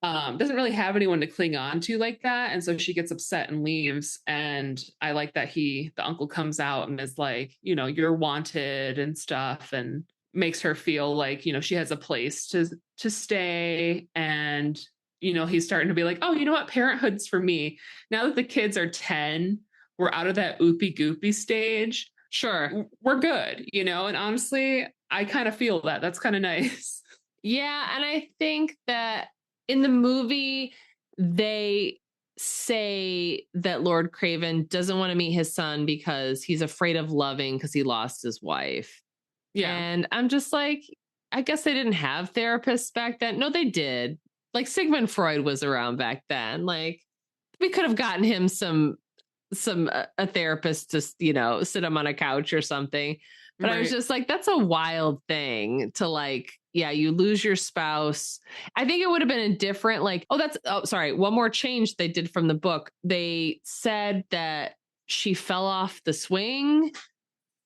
Doesn't really have anyone to cling on to like that. And so she gets upset and leaves. And I like that the uncle comes out and is like, you're wanted and stuff, and makes her feel like, she has a place to stay. And, he's starting to be like, oh, you know what? Parenthood's for me. Now that the kids are 10, we're out of that oopy goopy stage. Sure. We're good, and honestly, I kind of feel that. That's kind of nice. Yeah. And I think that in the movie, they say that Lord Craven doesn't want to meet his son because he's afraid of loving because he lost his wife. Yeah. And I'm just like, I guess they didn't have therapists back then. No, they did. Like Sigmund Freud was around back then. Like we could have gotten him a therapist to, sit him on a couch or something. But I was just like, that's a wild thing to like, yeah, you lose your spouse. I think it would have been a different, like, one more change they did from the book. They said that she fell off the swing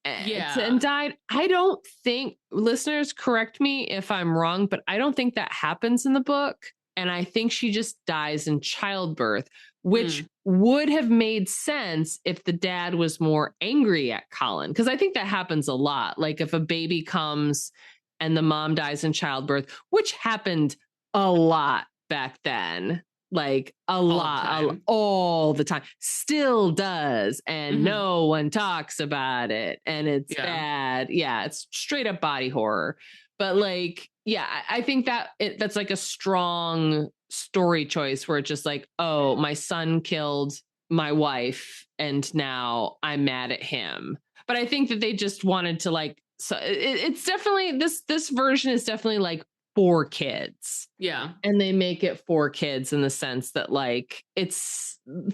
and died. I don't think, listeners, correct me if I'm wrong, but I don't think that happens in the book. And I think she just dies in childbirth, which would have made sense if the dad was more angry at Colin. Because I think that happens a lot. Like if a baby comes and the mom dies in childbirth, which happened a lot back then, like all the time, still does. And no one talks about it. And it's bad. Yeah, it's straight up body horror. But like, yeah, I think that's like a strong story choice where it's just like, oh, my son killed my wife and now I'm mad at him. But I think that they just wanted to like, so it's definitely this version is definitely like 4 kids. Yeah. And they make it 4 kids in the sense that like a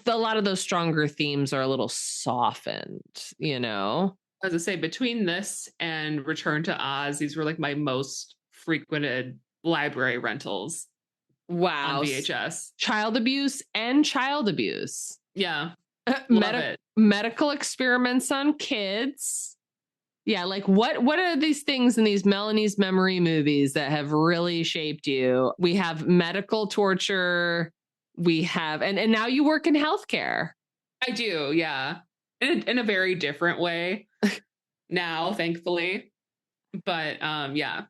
lot of those stronger themes are a little softened, you know? As I say, between this and Return to Oz, these were like my most frequented library rentals on Wow. VHS. Child abuse and child abuse. Yeah. Love it. Medical experiments on kids. Yeah, like what are these things in these Melanie's memory movies that have really shaped you? We have medical torture. We have and now you work in healthcare. I do, yeah. In a very different way now, thankfully. But yeah.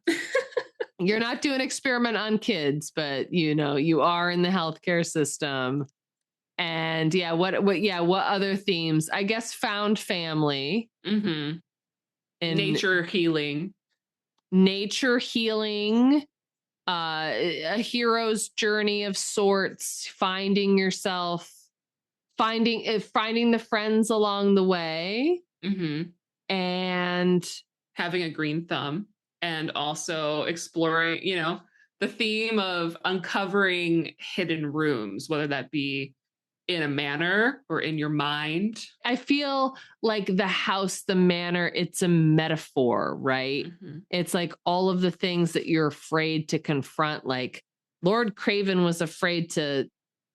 You're not doing experiment on kids, but you are in the healthcare system. And yeah, what other themes? I guess found family. Mm-hmm. Nature healing, a hero's journey of sorts, finding yourself, finding the friends along the way, and having a green thumb, and also exploring, the theme of uncovering hidden rooms, whether that be in a manor or in your mind. I feel like the house, the manor, it's a metaphor, right? It's like all of the things that you're afraid to confront. Like Lord Craven was afraid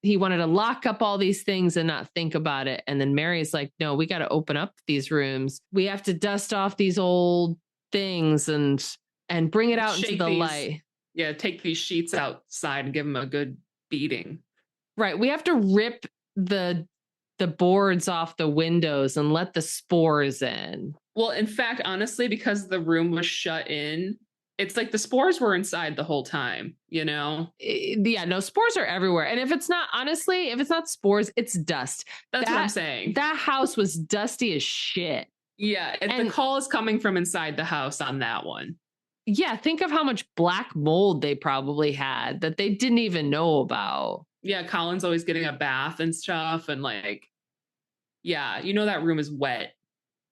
he wanted to lock up all these things and not think about it. And then Mary's like, no, we got to open up these rooms. We have to dust off these old things and bring it out into the light. Yeah, take these sheets outside and give them a good beating. Right. We have to rip the boards off the windows and let the spores in. Well, in fact, honestly, because the room was shut in, it's like the spores were inside the whole time, Yeah, no, spores are everywhere. And if it's not spores, it's dust. That's what I'm saying. That house was dusty as shit. Yeah, and the call is coming from inside the house on that one. Yeah, think of how much black mold they probably had that they didn't even know about. Yeah, Colin's always getting a bath and stuff. And like, yeah, that room is wet.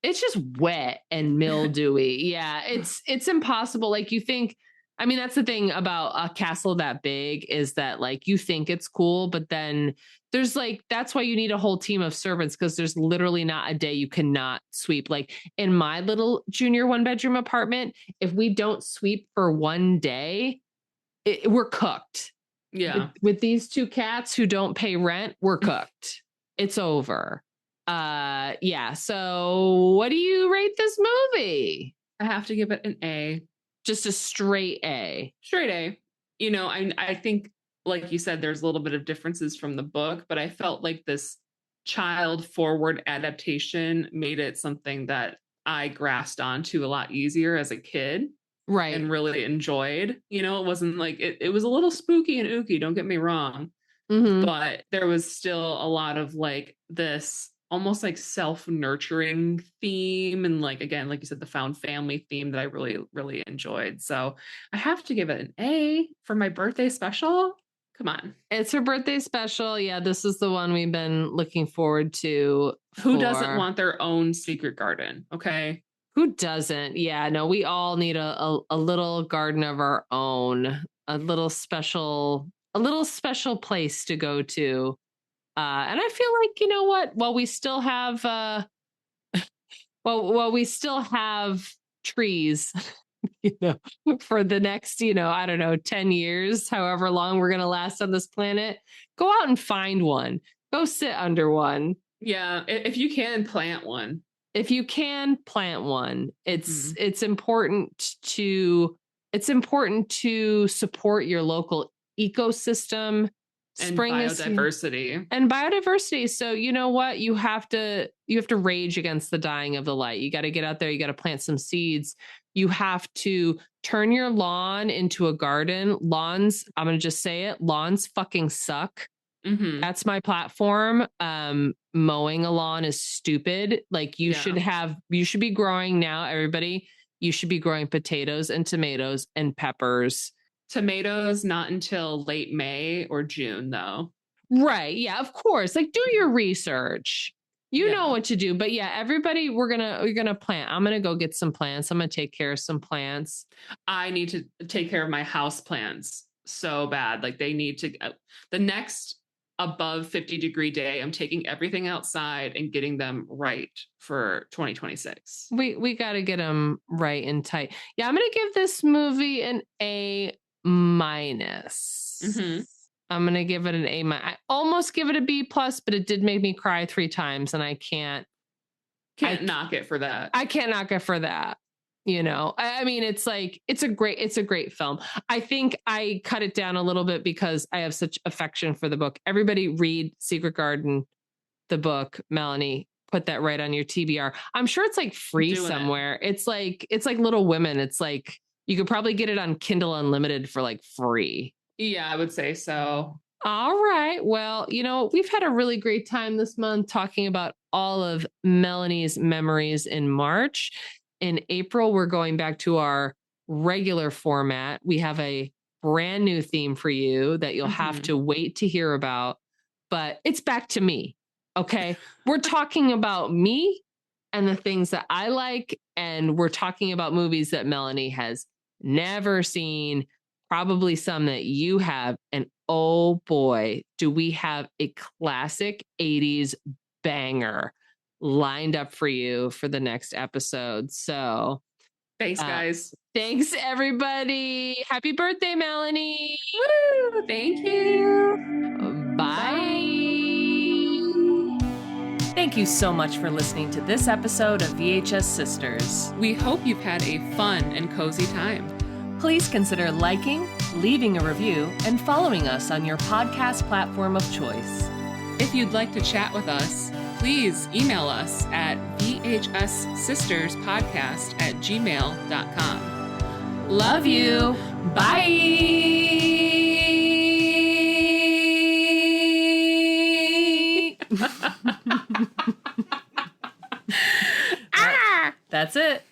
It's just wet and mildewy. Yeah, it's impossible. Like you think, I mean, that's the thing about a castle that big is that like you think it's cool, but then there's like, that's why you need a whole team of servants because there's literally not a day you cannot sweep. Like in my little junior 1-bedroom apartment, if we don't sweep for one day, we're cooked. Yeah. With these 2 cats who don't pay rent, we're cooked. It's over. Yeah. So what do you rate this movie? I have to give it an A. Just a straight A. Straight A. I think, like you said, there's a little bit of differences from the book, but I felt like this child forward adaptation made it something that I grasped onto a lot easier as a kid. Right. And really enjoyed. It wasn't like it was a little spooky and ooky, don't get me wrong. But there was still a lot of like this almost like self-nurturing theme. And like, again, like you said, the found family theme that I really, really enjoyed. So I have to give it an A for my birthday special. Come on. It's her birthday special. Yeah, this is the one we've been looking forward to. Who doesn't want their own secret garden? Okay. Who doesn't? Yeah, no, we all need a little garden of our own, a little special place to go to. And I feel like, you know what? While we still have trees, for the next, I don't know, 10 years, however long we're going to last on this planet, go out and find one. Go sit under one. Yeah, if you can plant one. If you can plant one, it's important to support your local ecosystem and biodiversity. So you know what? You have to rage against the dying of the light. You got to get out there. You got to plant some seeds. You have to turn your lawn into a garden. Lawns, I'm going to just say it. Lawns fucking suck. That's my platform. Mowing a lawn is stupid. Like you should be growing now, everybody. You should be growing potatoes and tomatoes and peppers. Tomatoes, not until late May or June, though. Right. Yeah, of course. Like do your research. You know what to do. But yeah, everybody, we're gonna plant. I'm gonna go get some plants. I'm gonna take care of some plants. I need to take care of my house plants so bad. Like they need to the next above 50-degree day, I'm taking everything outside and getting them right for 2026. We got to get them right and tight. Yeah, I'm gonna give this movie an A-. Mm-hmm. I'm gonna give it an A-. I almost give it a B+, but it did make me cry 3 times, and I can't knock it for that. I can't knock it for that. You know, I mean, it's like, it's a great film. I think I cut it down a little bit because I have such affection for the book. Everybody read Secret Garden, the book. Melanie, put that right on your TBR. I'm sure it's like free somewhere. It's like Little Women. It's like, you could probably get it on Kindle Unlimited for like free. Yeah, I would say so. All right. Well, you know, we've had a really great time this month talking about all of Melanie's memories in March. In April, we're going back to our regular format. We have a brand new theme for you that you'll have to wait to hear about, but it's back to me. Okay. We're talking about me and the things that I like. And we're talking about movies that Melanie has never seen, probably some that you have. And oh boy, do we have a classic 80s banger lined up for you for the next episode. So thanks, guys. Thanks, everybody. Happy birthday, Melanie. Woo! Thank you. Bye. Thank you so much for listening to this episode of VHS Sisters. We hope you've had a fun and cozy time. Please consider liking, leaving a review, and following us on your podcast platform of choice. If you'd like to chat with us, please email us at VHSsisterspodcast@gmail.com. Love you. Bye. That's it.